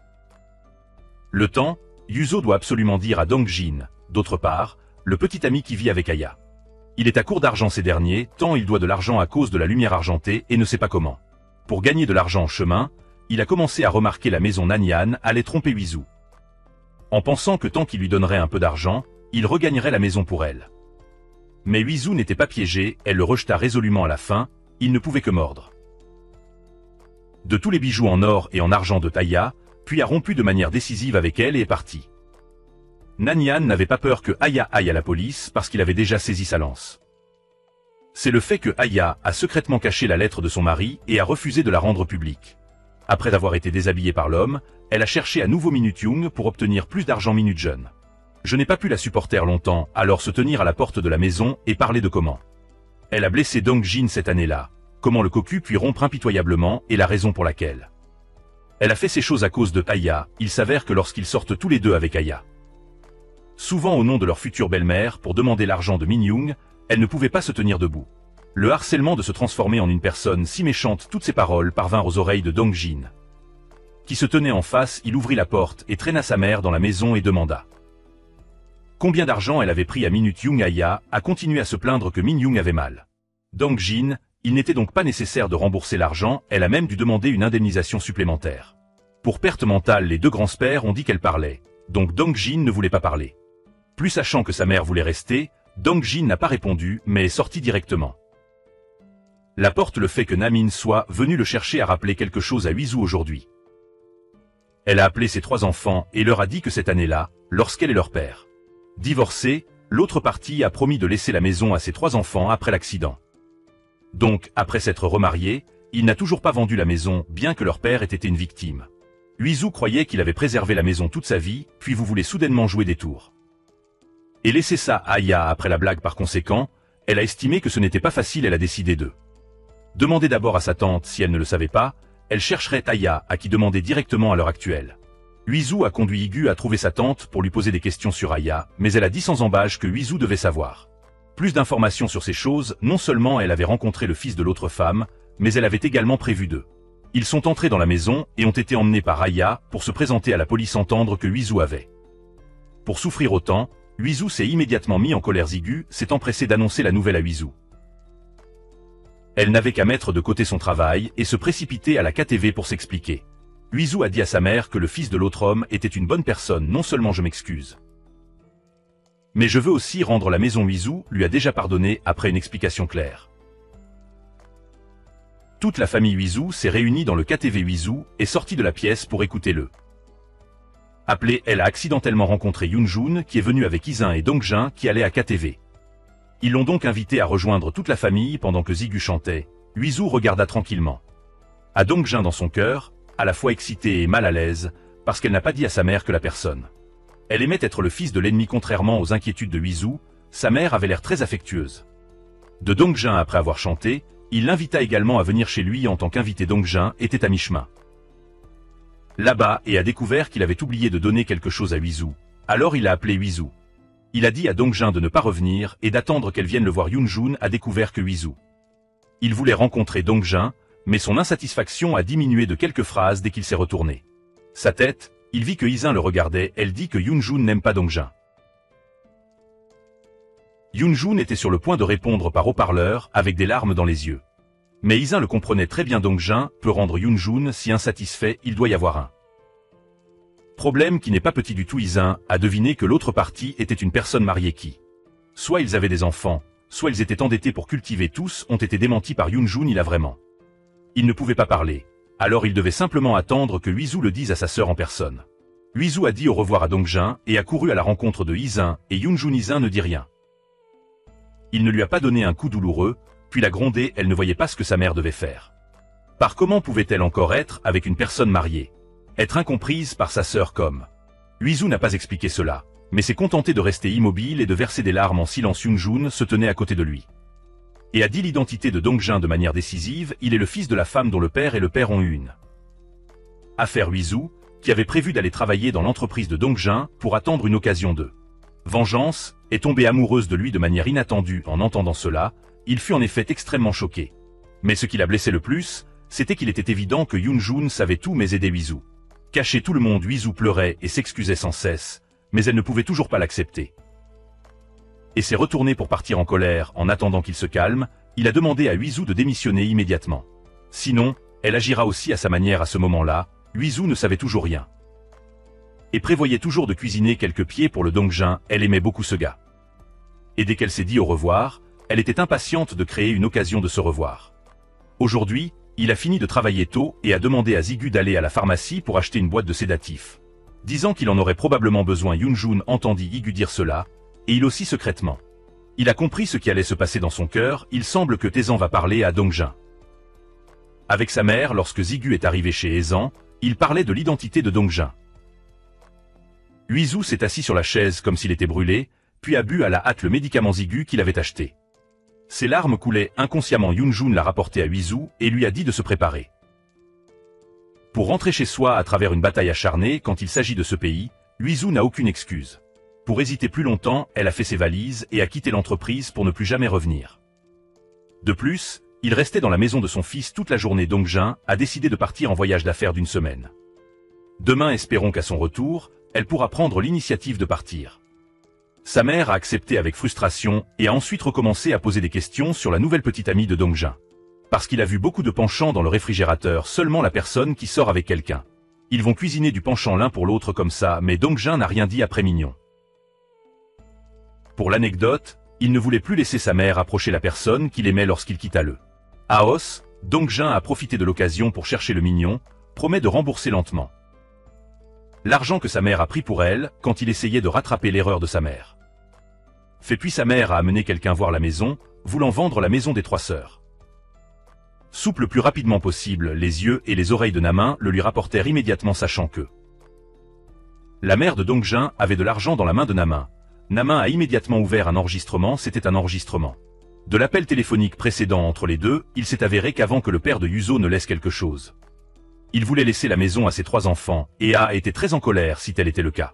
le temps, Yuzo doit absolument dire à Dong Jin. D'autre part, le petit ami qui vit avec Aya. Il est à court d'argent ces derniers temps, il doit de l'argent à cause de la lumière argentée et ne sait pas comment. Pour gagner de l'argent en chemin, il a commencé à remarquer la maison Nanian allait tromper Yuzo. En pensant que tant qu'il lui donnerait un peu d'argent, il regagnerait la maison pour elle. Mais Yuzo n'était pas piégé, elle le rejeta résolument à la fin, il ne pouvait que mordre de tous les bijoux en or et en argent de Aya, puis a rompu de manière décisive avec elle et est parti. Nanian n'avait pas peur que Aya aille à la police parce qu'il avait déjà saisi sa lance. C'est le fait que Aya a secrètement caché la lettre de son mari et a refusé de la rendre publique. Après avoir été déshabillée par l'homme, elle a cherché à nouveau Minute Young pour obtenir plus d'argent. Minute Jeune. Je n'ai pas pu la supporter longtemps, alors se tenir à la porte de la maison et parler de comment elle a blessé Dong Jin cette année-là, comment le cocu puis rompre impitoyablement et la raison pour laquelle elle a fait ces choses à cause de Aya. Il s'avère que lorsqu'ils sortent tous les deux avec Aya, souvent au nom de leur future belle-mère pour demander l'argent de Min Young, elle ne pouvait pas se tenir debout. Le harcèlement de se transformer en une personne si méchante, toutes ces paroles parvinrent aux oreilles de Dong Jin, qui se tenait en face. Il ouvrit la porte et traîna sa mère dans la maison et demanda combien d'argent elle avait pris à Minute Young. Aya a continué à se plaindre que Min Young avait mal. Dong Jin, il n'était donc pas nécessaire de rembourser l'argent, elle a même dû demander une indemnisation supplémentaire. Pour perte mentale, les deux grands-pères ont dit qu'elle parlait donc Dongjin ne voulait pas parler. Plus sachant que sa mère voulait rester, Dongjin n'a pas répondu mais est sorti directement. L'apporte le fait que Namin soit venu le chercher à rappeler quelque chose à Huizou aujourd'hui. Elle a appelé ses 3 enfants et leur a dit que cette année-là, lorsqu'elle et leur père divorcés, l'autre partie a promis de laisser la maison à ses 3 enfants après l'accident. Donc, après s'être remarié, il n'a toujours pas vendu la maison, bien que leur père ait été une victime. Huizou croyait qu'il avait préservé la maison toute sa vie, puis vous voulez soudainement jouer des tours. Et laisser ça à Aya après la blague par conséquent, elle a estimé que ce n'était pas facile, elle a décidé de demander d'abord à sa tante si elle ne le savait pas, elle chercherait Aya à qui demander directement à l'heure actuelle. Huizou a conduit Igu à trouver sa tante pour lui poser des questions sur Aya, mais elle a dit sans embâche que Huizou devait savoir plus d'informations sur ces choses. Non seulement elle avait rencontré le fils de l'autre femme, mais elle avait également prévu d'eux. Ils sont entrés dans la maison et ont été emmenés par Aya pour se présenter à la police, entendre que Huizou avait pour souffrir autant. Huizou s'est immédiatement mis en colère. Zigu s'est empressé d'annoncer la nouvelle à Huizou. Elle n'avait qu'à mettre de côté son travail et se précipiter à la KTV pour s'expliquer. Huizou a dit à sa mère que le fils de l'autre homme était une bonne personne. Non seulement je m'excuse, mais je veux aussi rendre la maison. Huizou lui a déjà pardonné après une explication claire. Toute la famille Huizou s'est réunie dans le KTV. Huizou est sorti de la pièce pour écouter le appelé. Elle a accidentellement rencontré Yunjun qui est venu avec Izin et Dongjin qui allaient à KTV. Ils l'ont donc invité à rejoindre toute la famille pendant que Zigu chantait. Huizou regarda tranquillement à Dongjin dans son cœur, à la fois excitée et mal à l'aise, parce qu'elle n'a pas dit à sa mère que la personne elle aimait être le fils de l'ennemi. Contrairement aux inquiétudes de Huizou, sa mère avait l'air très affectueuse de Dongjin. Après avoir chanté, il l'invita également à venir chez lui en tant qu'invité. Dongjin était à mi-chemin là-bas et a découvert qu'il avait oublié de donner quelque chose à Huizou. Alors il a appelé Huizou. Il a dit à Dongjin de ne pas revenir et d'attendre qu'elle vienne le voir. Yunjun a découvert que Huizou il voulait rencontrer Dongjin, mais son insatisfaction a diminué de quelques phrases dès qu'il s'est retourné sa tête. Il vit que Izin le regardait. Elle dit que Yunjun n'aime pas Dongjin. Yunjun était sur le point de répondre par haut-parleur avec des larmes dans les yeux. Mais Izin le comprenait très bien. Dongjin peut rendre Yunjun si insatisfait, il doit y avoir un problème qui n'est pas petit du tout. Izin a deviné que l'autre partie était une personne mariée qui, soit ils avaient des enfants, soit ils étaient endettés pour cultiver. Tous ont été démentis par Yunjun. Il ne pouvait pas parler. Alors il devait simplement attendre que Huizou le dise à sa sœur en personne. Huizou a dit au revoir à Dongjin et a couru à la rencontre de Izin et Yunjun. Izin ne dit rien. Il ne lui a pas donné un coup douloureux, puis l'a grondé. Elle ne voyait pas ce que sa mère devait faire. Par comment pouvait-elle encore être avec une personne mariée? Être incomprise par sa sœur comme. Huizou n'a pas expliqué cela, mais s'est contenté de rester immobile et de verser des larmes en silence. Yunjun se tenait à côté de lui et a dit l'identité de Dongjin de manière décisive. Il est le fils de la femme dont le père et le père ont eu une affaire. Huizou, qui avait prévu d'aller travailler dans l'entreprise de Dongjin pour attendre une occasion de vengeance, est tombée amoureuse de lui de manière inattendue. En entendant cela, il fut en effet extrêmement choqué. Mais ce qui l'a blessé le plus, c'était qu'il était évident que Yunjun savait tout mais aidait Huizou. Cacher tout le monde. Huizou pleurait et s'excusait sans cesse, mais elle ne pouvait toujours pas l'accepter. Et s'est retourné pour partir en colère. En attendant qu'il se calme, il a demandé à Huizou de démissionner immédiatement. Sinon, elle agira aussi à sa manière. À ce moment-là, Huizou ne savait toujours rien et prévoyait toujours de cuisiner quelques pieds pour le Dongjin. Elle aimait beaucoup ce gars. Et dès qu'elle s'est dit au revoir, elle était impatiente de créer une occasion de se revoir. Aujourd'hui, il a fini de travailler tôt et a demandé à Zigu d'aller à la pharmacie pour acheter une boîte de sédatifs, disant qu'il en aurait probablement besoin. Yunjun entendit Igu dire cela, et il aussi secrètement. Il a compris ce qui allait se passer dans son cœur. Il semble que Taizan va parler à Dongjin avec sa mère. Lorsque Zigu est arrivé chez Taizan, il parlait de l'identité de Dongjin. Huizou s'est assis sur la chaise comme s'il était brûlé, puis a bu à la hâte le médicament Zigu qu'il avait acheté. Ses larmes coulaient. Inconsciemment, Yunjun l'a rapporté à Huizou et lui a dit de se préparer pour rentrer chez soi à travers une bataille acharnée. Quand il s'agit de ce pays, Huizou n'a aucune excuse. Pour hésiter plus longtemps, elle a fait ses valises et a quitté l'entreprise pour ne plus jamais revenir. De plus, il restait dans la maison de son fils toute la journée. Dongjin a décidé de partir en voyage d'affaires d'une semaine. Demain, espérons qu'à son retour, elle pourra prendre l'initiative de partir. Sa mère a accepté avec frustration et a ensuite recommencé à poser des questions sur la nouvelle petite amie de Dongjin. Parce qu'il a vu beaucoup de penchants dans le réfrigérateur. Seulement la personne qui sort avec quelqu'un Ils vont cuisiner du penchant l'un pour l'autre comme ça, mais Dongjin n'a rien dit après Mignon. Pour l'anecdote, il ne voulait plus laisser sa mère approcher la personne qu'il aimait lorsqu'il quitta le Haos. Dongjin a profité de l'occasion pour chercher le Mignon, promet de rembourser lentement l'argent que sa mère a pris pour elle quand il essayait de rattraper l'erreur de sa mère. Fait puis sa mère a amené quelqu'un voir la maison, voulant vendre la maison des 3 sœurs. Soupe le plus rapidement possible, les yeux et les oreilles de Namin le lui rapportèrent immédiatement, sachant que la mère de Dongjin avait de l'argent dans la main de Namin. Namin a immédiatement ouvert un enregistrement, c'était un enregistrement de l'appel téléphonique précédent entre les deux. Il s'est avéré qu'avant que le père de Yuzo ne laisse quelque chose, il voulait laisser la maison à ses 3 enfants, et a été très en colère si tel était le cas.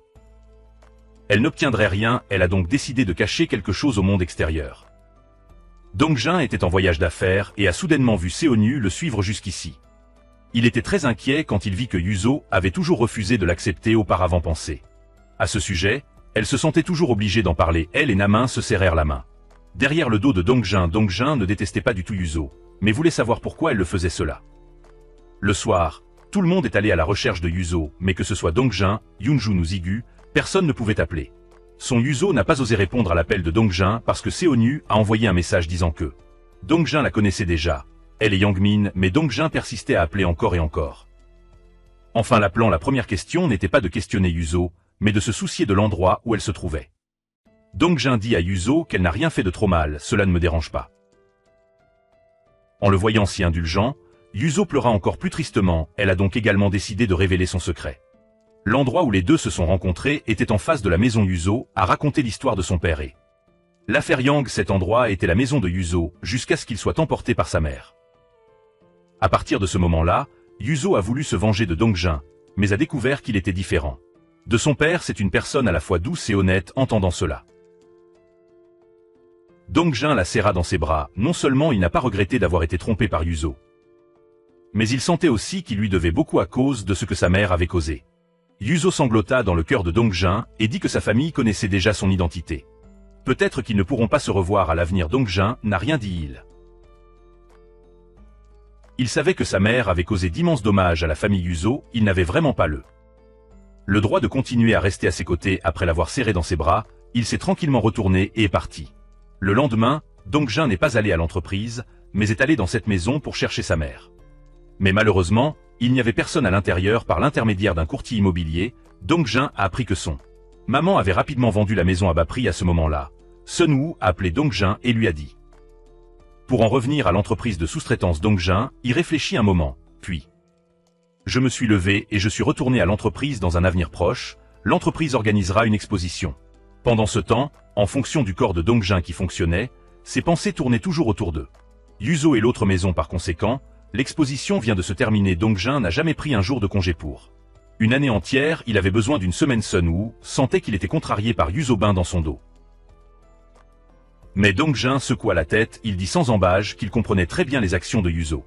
Elle n'obtiendrait rien, elle a donc décidé de cacher quelque chose au monde extérieur. Dongjin était en voyage d'affaires et a soudainement vu Seonyu le suivre jusqu'ici. Il était très inquiet quand il vit que Yuzo avait toujours refusé de l'accepter auparavant pensé. À ce sujet, elle se sentait toujours obligée d'en parler, elle et Namin se serrèrent la main. Derrière le dos de Dongjin, Dongjin ne détestait pas du tout Yuzo, mais voulait savoir pourquoi elle le faisait cela. Le soir, tout le monde est allé à la recherche de Yuzo, mais que ce soit Dongjin, Yunjun ou Zigu, personne ne pouvait appeler. Son Yuzo n'a pas osé répondre à l'appel de Dongjin parce que Seonyu a envoyé un message disant que Dongjin la connaissait déjà, elle et Yangmin, mais Dongjin persistait à appeler encore et encore. Enfin, l'appelant, la première question n'était pas de questionner Yuzo, mais de se soucier de l'endroit où elle se trouvait. Dongjin dit à Yuzo qu'elle n'a rien fait de trop mal, cela ne me dérange pas. En le voyant si indulgent, Yuzo pleura encore plus tristement, elle a donc également décidé de révéler son secret. L'endroit où les deux se sont rencontrés était en face de la maison Yuzo, a raconté l'histoire de son père et l'affaire Yang. Cet endroit était la maison de Yuzo, jusqu'à ce qu'il soit emporté par sa mère. À partir de ce moment-là, Yuzo a voulu se venger de Dongjin, mais a découvert qu'il était différent. De son père, c'est une personne à la fois douce et honnête. Entendant cela, Dongjin la serra dans ses bras. Non seulement il n'a pas regretté d'avoir été trompé par Yuzo, mais il sentait aussi qu'il lui devait beaucoup à cause de ce que sa mère avait causé. Yuzo sanglota dans le cœur de Dongjin et dit que sa famille connaissait déjà son identité. Peut-être qu'ils ne pourront pas se revoir à l'avenir. Dongjin n'a rien dit. Il savait que sa mère avait causé d'immenses dommages à la famille Yuzo, il n'avait vraiment pas le droit de continuer à rester à ses côtés. Après l'avoir serré dans ses bras, il s'est tranquillement retourné et est parti. Le lendemain, Dongjin n'est pas allé à l'entreprise, mais est allé dans cette maison pour chercher sa mère. Mais malheureusement, il n'y avait personne à l'intérieur. Par l'intermédiaire d'un courtier immobilier, Dongjin a appris que son maman avait rapidement vendu la maison à bas prix. À ce moment-là, Sunwoo a appelé Dongjin et lui a dit pour en revenir à l'entreprise de sous-traitance. Dongjin y réfléchit un moment, puis je me suis levé et je suis retourné à l'entreprise. Dans un avenir proche, l'entreprise organisera une exposition. Pendant ce temps, en fonction du corps de Dongjin qui fonctionnait, ses pensées tournaient toujours autour de Yuzo et l'autre maison. Par conséquent, l'exposition vient de se terminer. Dongjin n'a jamais pris un jour de congé pour une année entière. Il avait besoin d'une semaine. Sunwoo sentait qu'il était contrarié par Yuzo bain dans son dos. Mais Dongjin secoua la tête, il dit sans embâche qu'il comprenait très bien les actions de Yuzo.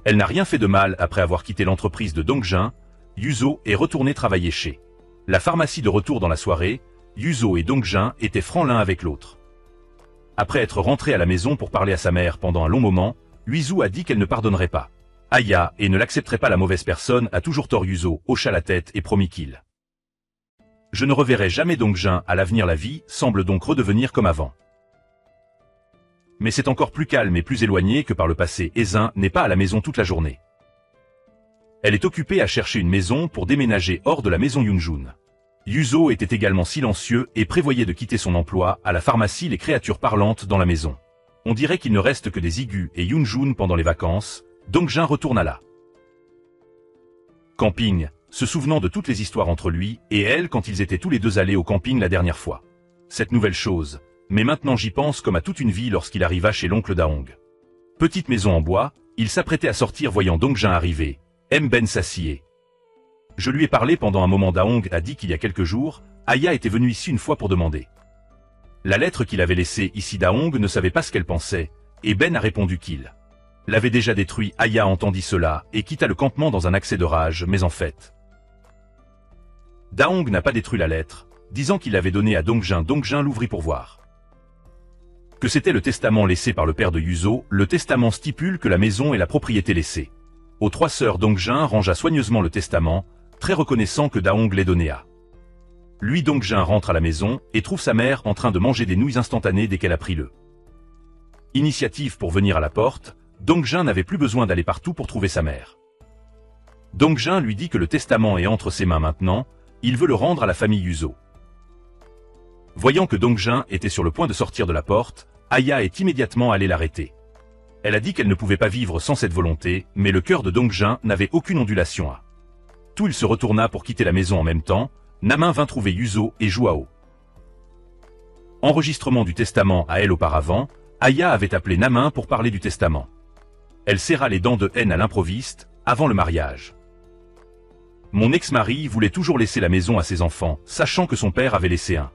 Elle n'a rien fait de mal. Après avoir quitté l'entreprise de Dongjin, Yuzo est retourné travailler chez la pharmacie. De retour dans la soirée, Yuzo et Dongjin étaient francs l'un avec l'autre. Après être rentré à la maison pour parler à sa mère pendant un long moment, Yuzo a dit qu'elle ne pardonnerait pas Aya et ne l'accepterait pas. La mauvaise personne a toujours tort. Yuzo hocha la tête et promit qu'il je ne reverrai jamais Dongjin à l'avenir. La vie semble donc redevenir comme avant. Mais c'est encore plus calme et plus éloigné que par le passé. Ezin n'est pas à la maison toute la journée. Elle est occupée à chercher une maison pour déménager hors de la maison Yunjun. Yuzo était également silencieux et prévoyait de quitter son emploi à la pharmacie. Les créatures parlantes dans la maison. On dirait qu'il ne reste que des Zigu et Yunjun pendant les vacances. Dongjin retourne à la camping, se souvenant de toutes les histoires entre lui et elle quand ils étaient tous les deux allés au camping la dernière fois. Cette nouvelle chose. Mais maintenant j'y pense comme à toute une vie. Lorsqu'il arriva chez l'oncle Daong, petite maison en bois, il s'apprêtait à sortir voyant Dongjin arriver. Ben s'assied. Je lui ai parlé pendant un moment. Daong a dit qu'il y a quelques jours, Aya était venue ici une fois pour demander la lettre qu'il avait laissée ici. Daong ne savait pas ce qu'elle pensait, et Ben a répondu qu'il l'avait déjà détruit. Aya entendit cela et quitta le campement dans un accès de rage. Mais en fait, Daong n'a pas détruit la lettre, disant qu'il l'avait donnée à Dongjin. Dongjin l'ouvrit pour voir que c'était le testament laissé par le père de Yuzo. Le testament stipule que la maison est la propriété laissée aux 3 sœurs, Dongjin rangea soigneusement le testament, très reconnaissant que Daong l'ait donné à. Lui, Dongjin rentre à la maison et trouve sa mère en train de manger des nouilles instantanées dès qu'elle a pris le initiative pour venir à la porte. Dongjin n'avait plus besoin d'aller partout pour trouver sa mère. Dongjin lui dit que le testament est entre ses mains maintenant, il veut le rendre à la famille Yuzo. Voyant que Dongjin était sur le point de sortir de la porte, Aya est immédiatement allée l'arrêter. Elle a dit qu'elle ne pouvait pas vivre sans cette volonté, mais le cœur de Dongjin n'avait aucune ondulation à. Tout il se retourna pour quitter la maison en même temps. Namin vint trouver Yuzo et Juao. Enregistrement du testament à elle auparavant, Aya avait appelé Namin pour parler du testament. Elle serra les dents de haine à l'improviste, avant le mariage. Mon ex-mari voulait toujours laisser la maison à ses enfants, sachant que son père avait laissé un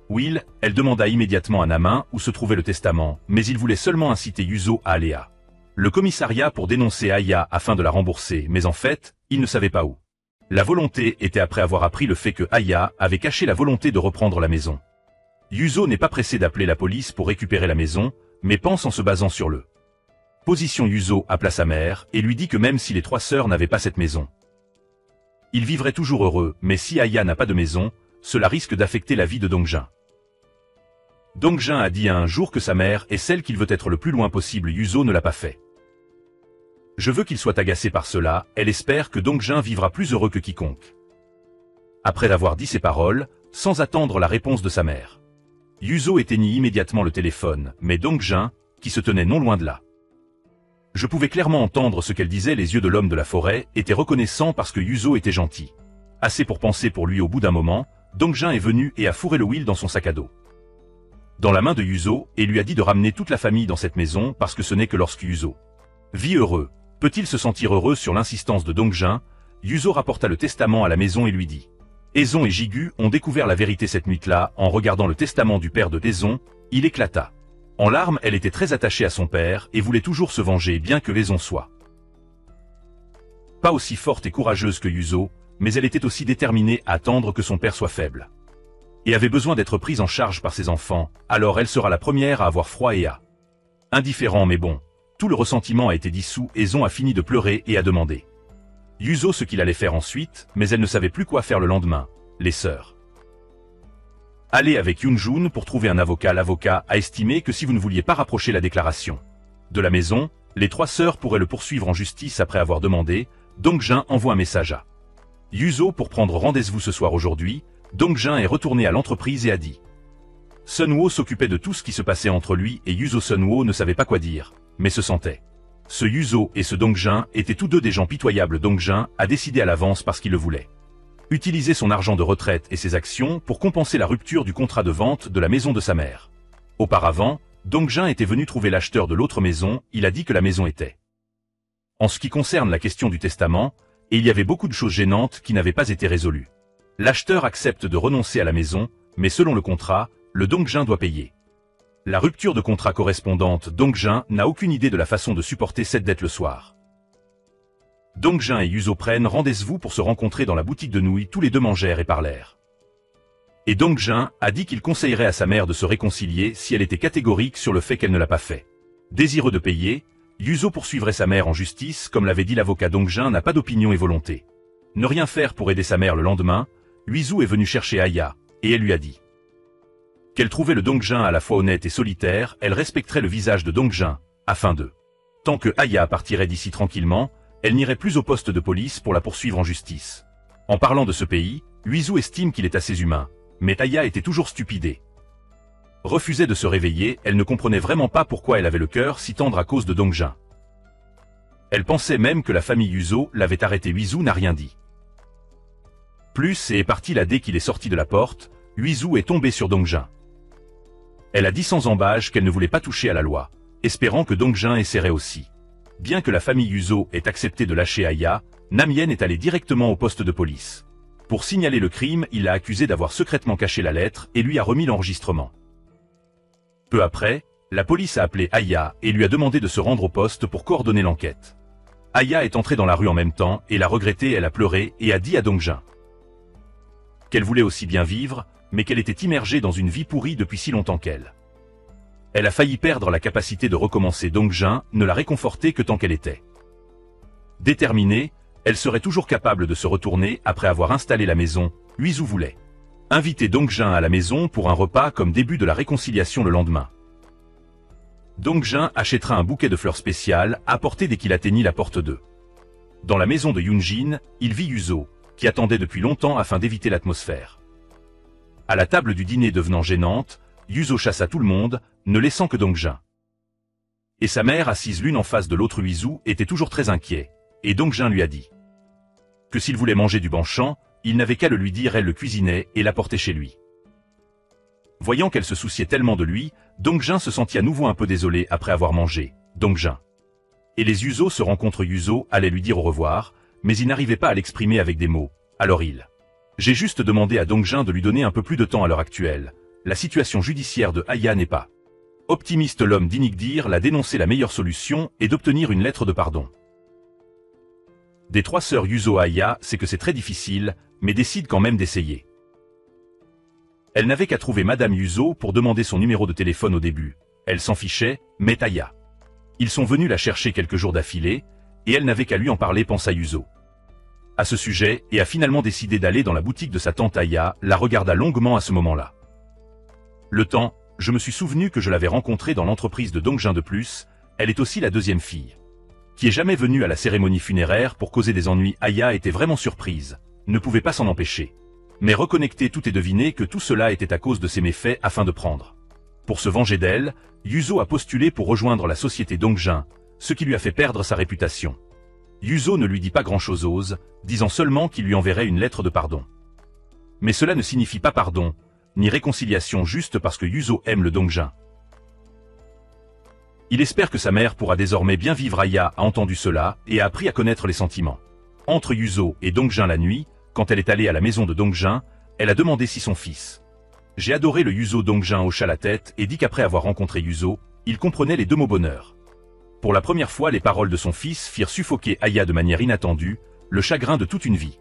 will. Elle demanda immédiatement à Namin où se trouvait le testament, mais il voulait seulement inciter Yuzo à aller à le commissariat pour dénoncer Aya afin de la rembourser, mais en fait, il ne savait pas où. La volonté était après avoir appris le fait que Aya avait caché la volonté de reprendre la maison. Yuzo n'est pas pressé d'appeler la police pour récupérer la maison, mais pense en se basant sur le position. Yuzo appela sa mère et lui dit que même si les 3 sœurs n'avaient pas cette maison, ils vivraient toujours heureux, mais si Aya n'a pas de maison, cela risque d'affecter la vie de Dongjin. Dongjin a dit un jour que sa mère est celle qu'il veut être le plus loin possible. Yuzo ne l'a pas fait. Je veux qu'il soit agacé par cela, elle espère que Dongjin vivra plus heureux que quiconque. Après avoir dit ces paroles, sans attendre la réponse de sa mère, Yuzo éteignit immédiatement le téléphone, mais Dongjin, qui se tenait non loin de là. Je pouvais clairement entendre ce qu'elle disait, les yeux de l'homme de la forêt étaient reconnaissants parce que Yuzo était gentil. Assez pour penser pour lui. Au bout d'un moment, Dongjin est venu et a fourré le will dans son sac à dos, dans la main de Yuzo, et lui a dit de ramener toute la famille dans cette maison parce que ce n'est que lorsque Yuzo vit heureux peut-il se sentir heureux. Sur l'insistance de Dongjin, Yuzo rapporta le testament à la maison et lui dit. Aizon et Jigu ont découvert la vérité cette nuit-là. En regardant le testament du père de Aizon, il éclata. En larmes, elle était très attachée à son père et voulait toujours se venger, bien que Aizon soit pas aussi forte et courageuse que Yuzo, mais elle était aussi déterminée à attendre que son père soit faible et avait besoin d'être prise en charge par ses enfants. Alors elle sera la première à avoir froid et à indifférent, mais bon. Tout le ressentiment a été dissous. Aizon a fini de pleurer et a demandé Yuzo ce qu'il allait faire ensuite, mais elle ne savait plus quoi faire le lendemain. Les sœurs allaient avec Yunjun pour trouver un avocat. L'avocat a estimé que si vous ne vouliez pas rapprocher la déclaration de la maison, les 3 sœurs pourraient le poursuivre en justice. Après avoir demandé, Dongjin envoie un message à Yuzo pour prendre rendez-vous ce soir. Aujourd'hui, Dongjin est retourné à l'entreprise et a dit. Sunwo s'occupait de tout ce qui se passait entre lui et Yuzo. Sunwo ne savait pas quoi dire, mais se sentait. Ce Yuzo et ce Dongjin étaient tous deux des gens pitoyables. Dongjin a décidé à l'avance parce qu'il le voulait. Utiliser son argent de retraite et ses actions pour compenser la rupture du contrat de vente de la maison de sa mère. Auparavant, Dongjin était venu trouver l'acheteur de l'autre maison. Il a dit que la maison était. En ce qui concerne la question du testament, et il y avait beaucoup de choses gênantes qui n'avaient pas été résolues. L'acheteur accepte de renoncer à la maison, mais selon le contrat, le Dongjin doit payer. La rupture de contrat correspondante. Dongjin n'a aucune idée de la façon de supporter cette dette le soir. Dongjin et Yuzo prennent rendez-vous pour se rencontrer dans la boutique de nouilles. Tous les deux mangèrent et parlèrent. Et Dongjin a dit qu'il conseillerait à sa mère de se réconcilier si elle était catégorique sur le fait qu'elle ne l'a pas fait. Désireux de payer, Yuzo poursuivrait sa mère en justice. Comme l'avait dit l'avocat, Dongjin n'a pas d'opinion et volonté. Ne rien faire pour aider sa mère. Le lendemain, Yuzo est venu chercher Aya, et elle lui a dit qu'elle trouvait le Dongjin à la fois honnête et solitaire. Elle respecterait le visage de Dongjin, afin de. Tant que Aya partirait d'ici tranquillement, elle n'irait plus au poste de police pour la poursuivre en justice. En parlant de ce pays, Yuzo estime qu'il est assez humain, mais Aya était toujours stupide. Refusait de se réveiller. Elle ne comprenait vraiment pas pourquoi elle avait le cœur si tendre à cause de Dongjin. Elle pensait même que la famille Yuzo l'avait arrêté. Yuzo n'a rien dit plus et est parti là. Dès qu'il est sorti de la porte, Yuzo est tombé sur Dongjin. Elle a dit sans embâche qu'elle ne voulait pas toucher à la loi, espérant que Dongjin essaierait aussi. Bien que la famille Yuzo ait accepté de lâcher Aya, Namien est allé directement au poste de police. Pour signaler le crime, il l'a accusé d'avoir secrètement caché la lettre et lui a remis l'enregistrement. Peu après, la police a appelé Aya et lui a demandé de se rendre au poste pour coordonner l'enquête. Aya est entrée dans la rue en même temps et l'a regretté. Elle a pleuré et a dit à Dongjin qu'elle voulait aussi bien vivre, mais qu'elle était immergée dans une vie pourrie depuis si longtemps qu'elle. Elle a failli perdre la capacité de recommencer. Dongjin ne l'a réconfortée que tant qu'elle était Déterminée, elle serait toujours capable de se retourner après avoir installé la maison, Yuzo voulait inviter Dongjin à la maison pour un repas comme début de la réconciliation le lendemain. Dongjin achètera un bouquet de fleurs spéciales apporté dès qu'il atteignit la porte 2. Dans la maison de Yoonjin, il vit Yuzo, qui attendait depuis longtemps afin d'éviter l'atmosphère. À la table du dîner devenant gênante, Yuzo chassa tout le monde, ne laissant que Dongjin. Et sa mère, assise l'une en face de l'autre Yuzo, était toujours très inquiet, et Dongjin lui a dit que s'il voulait manger du banchan, il n'avait qu'à le lui dire, elle le cuisinait et l'apportait chez lui. Voyant qu'elle se souciait tellement de lui, Dongjin se sentit à nouveau un peu désolé après avoir mangé. Dongjin et les Yuzo se rencontrent. Yuzo allait lui dire au revoir, mais il n'arrivait pas à l'exprimer avec des mots. Alors j'ai juste demandé à Dongjin de lui donner un peu plus de temps à l'heure actuelle. La situation judiciaire de Aya n'est pas optimiste. L'homme d'Inigdir l'a dénoncé. La meilleure solution est d'obtenir une lettre de pardon. Des trois sœurs Yuzo Aya sait que c'est très difficile, mais décide quand même d'essayer. Elle n'avait qu'à trouver Madame Yuzo pour demander son numéro de téléphone au début. Elle s'en fichait, mais Aya. Ils sont venus la chercher quelques jours d'affilée, et elle n'avait qu'à lui en parler, pensa Yuzo à ce sujet, et a finalement décidé d'aller dans la boutique de sa tante. Aya la regarda longuement à ce moment-là. Le temps, je me suis souvenu que je l'avais rencontrée dans l'entreprise de Dongjin. De plus, elle est aussi la deuxième fille qui est jamais venue à la cérémonie funéraire pour causer des ennuis. Aya était vraiment surprise, ne pouvait pas s'en empêcher. Mais reconnecté tout et deviné que tout cela était à cause de ses méfaits afin de prendre. Pour se venger d'elle, Yuzo a postulé pour rejoindre la société Dongjin, ce qui lui a fait perdre sa réputation. Yuzo ne lui dit pas grand-chose, disant seulement qu'il lui enverrait une lettre de pardon. Mais cela ne signifie pas pardon, ni réconciliation juste parce que Yuzo aime le Dongjin. Il espère que sa mère pourra désormais bien vivre. Aya a entendu cela et a appris à connaître les sentiments entre Yuzo et Dongjin. La nuit, quand elle est allée à la maison de Dongjin, elle a demandé si son fils. J'ai adoré le Yuzo. Dongjin hocha la tête et dit qu'après avoir rencontré Yuzo, il comprenait les deux mots bonheur. Pour la première fois, les paroles de son fils firent suffoquer Aya de manière inattendue, le chagrin de toute une vie.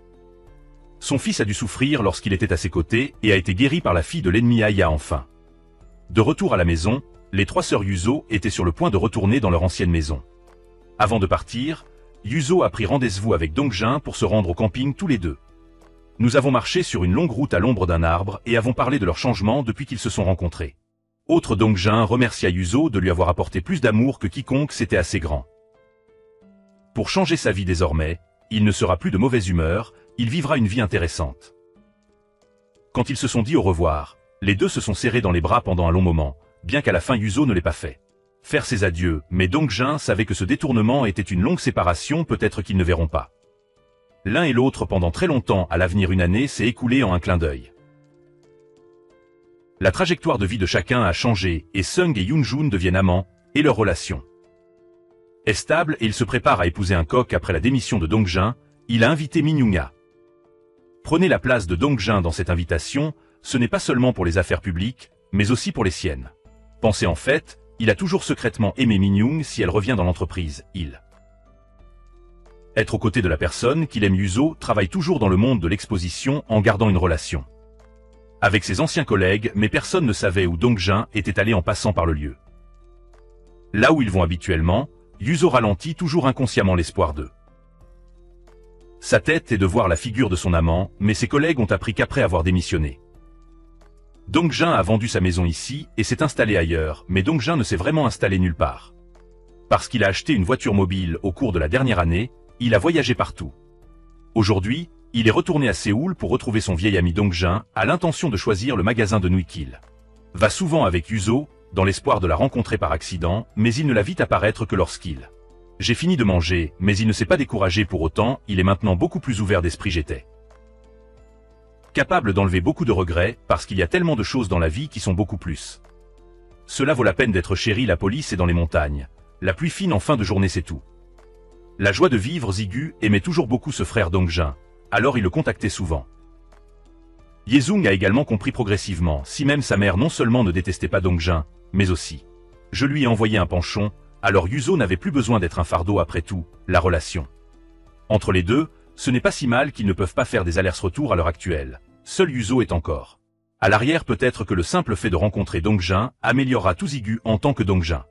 Son fils a dû souffrir lorsqu'il était à ses côtés et a été guéri par la fille de l'ennemi. Aya enfin. De retour à la maison, les trois sœurs Yuzo étaient sur le point de retourner dans leur ancienne maison. Avant de partir, Yuzo a pris rendez-vous avec Dongjin pour se rendre au camping tous les deux. Nous avons marché sur une longue route à l'ombre d'un arbre et avons parlé de leur changement depuis qu'ils se sont rencontrés. Autre Dongjin remercia Yuzo de lui avoir apporté plus d'amour que quiconque. C'était assez grand pour changer sa vie désormais. Il ne sera plus de mauvaise humeur, il vivra une vie intéressante. Quand ils se sont dit au revoir, les deux se sont serrés dans les bras pendant un long moment, bien qu'à la fin Yuzo ne l'ait pas fait faire ses adieux, mais Dongjin savait que ce détournement était une longue séparation. Peut-être qu'ils ne verront pas l'un et l'autre pendant très longtemps. À l'avenir, une année s'est écoulée en un clin d'œil. La trajectoire de vie de chacun a changé et Sung et Yoonjun deviennent amants, et leur relation est stable et il se prépare à épouser un coq. Après la démission de Dongjin, il a invité Minyounga. Prenez la place de Dongjin dans cette invitation, ce n'est pas seulement pour les affaires publiques, mais aussi pour les siennes. Pensez en fait, il a toujours secrètement aimé Minyoung. Si elle revient dans l'entreprise, il être aux côtés de la personne qu'il aime. Yuzo travaille toujours dans le monde de l'exposition en gardant une relation avec ses anciens collègues, mais personne ne savait où Dongjin était allé en passant par le lieu. Là où ils vont habituellement, Yuzo ralentit toujours inconsciemment l'espoir d'eux. Sa tête est de voir la figure de son amant, mais ses collègues ont appris qu'après avoir démissionné, Dongjin a vendu sa maison ici et s'est installé ailleurs, mais Dongjin ne s'est vraiment installé nulle part. Parce qu'il a acheté une voiture mobile au cours de la dernière année, il a voyagé partout. Aujourd'hui, il est retourné à Séoul pour retrouver son vieil ami Dongjin, a l'intention de choisir le magasin de Nuikil. Va souvent avec Yuzo, dans l'espoir de la rencontrer par accident, mais il ne la vit apparaître que lorsqu'il. J'ai fini de manger, mais il ne s'est pas découragé pour autant, il est maintenant beaucoup plus ouvert d'esprit. J'étais capable d'enlever beaucoup de regrets, parce qu'il y a tellement de choses dans la vie qui sont beaucoup plus. Cela vaut la peine d'être chéri. La police est dans les montagnes. La pluie fine en fin de journée, c'est tout. La joie de vivre. Zigu aimait toujours beaucoup ce frère Dongjin, alors il le contactait souvent. Yezung a également compris progressivement, si même sa mère non seulement ne détestait pas Dongjin, mais aussi. Je lui ai envoyé un penchon, alors Yuzo n'avait plus besoin d'être un fardeau. Après tout, la relation entre les deux, ce n'est pas si mal qu'ils ne peuvent pas faire des allers-retours à l'heure actuelle. Seul Yuzo est encore à l'arrière. Peut-être que le simple fait de rencontrer Dongjin améliorera tout. Zigu en tant que Dongjin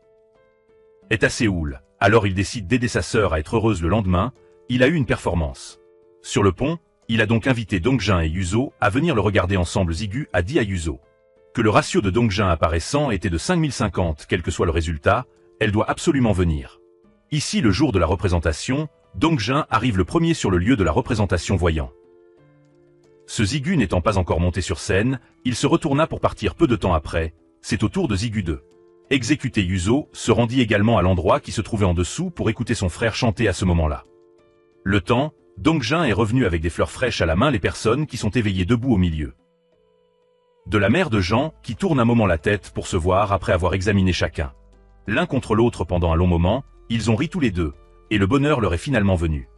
est à Séoul, alors il décide d'aider sa sœur à être heureuse le lendemain. Il a eu une performance. Sur le pont, il a donc invité Dongjin et Yuzo à venir le regarder ensemble. Zigu a dit à Yuzo que le ratio de Dongjin apparaissant était de 5050, quel que soit le résultat, elle doit absolument venir. Ici, le jour de la représentation, Dongjin arrive le premier sur le lieu de la représentation voyant. Ce Zigu n'étant pas encore monté sur scène, il se retourna pour partir peu de temps après. C'est au tour de Zigu de exécuter. Yuzo se rendit également à l'endroit qui se trouvait en dessous pour écouter son frère chanter à ce moment-là. Le temps, Dongjin est revenu avec des fleurs fraîches à la main les personnes qui sont éveillées debout au milieu de la mère de Jean, qui tourne un moment la tête pour se voir après avoir examiné chacun l'un contre l'autre pendant un long moment. Ils ont ri tous les deux, et le bonheur leur est finalement venu.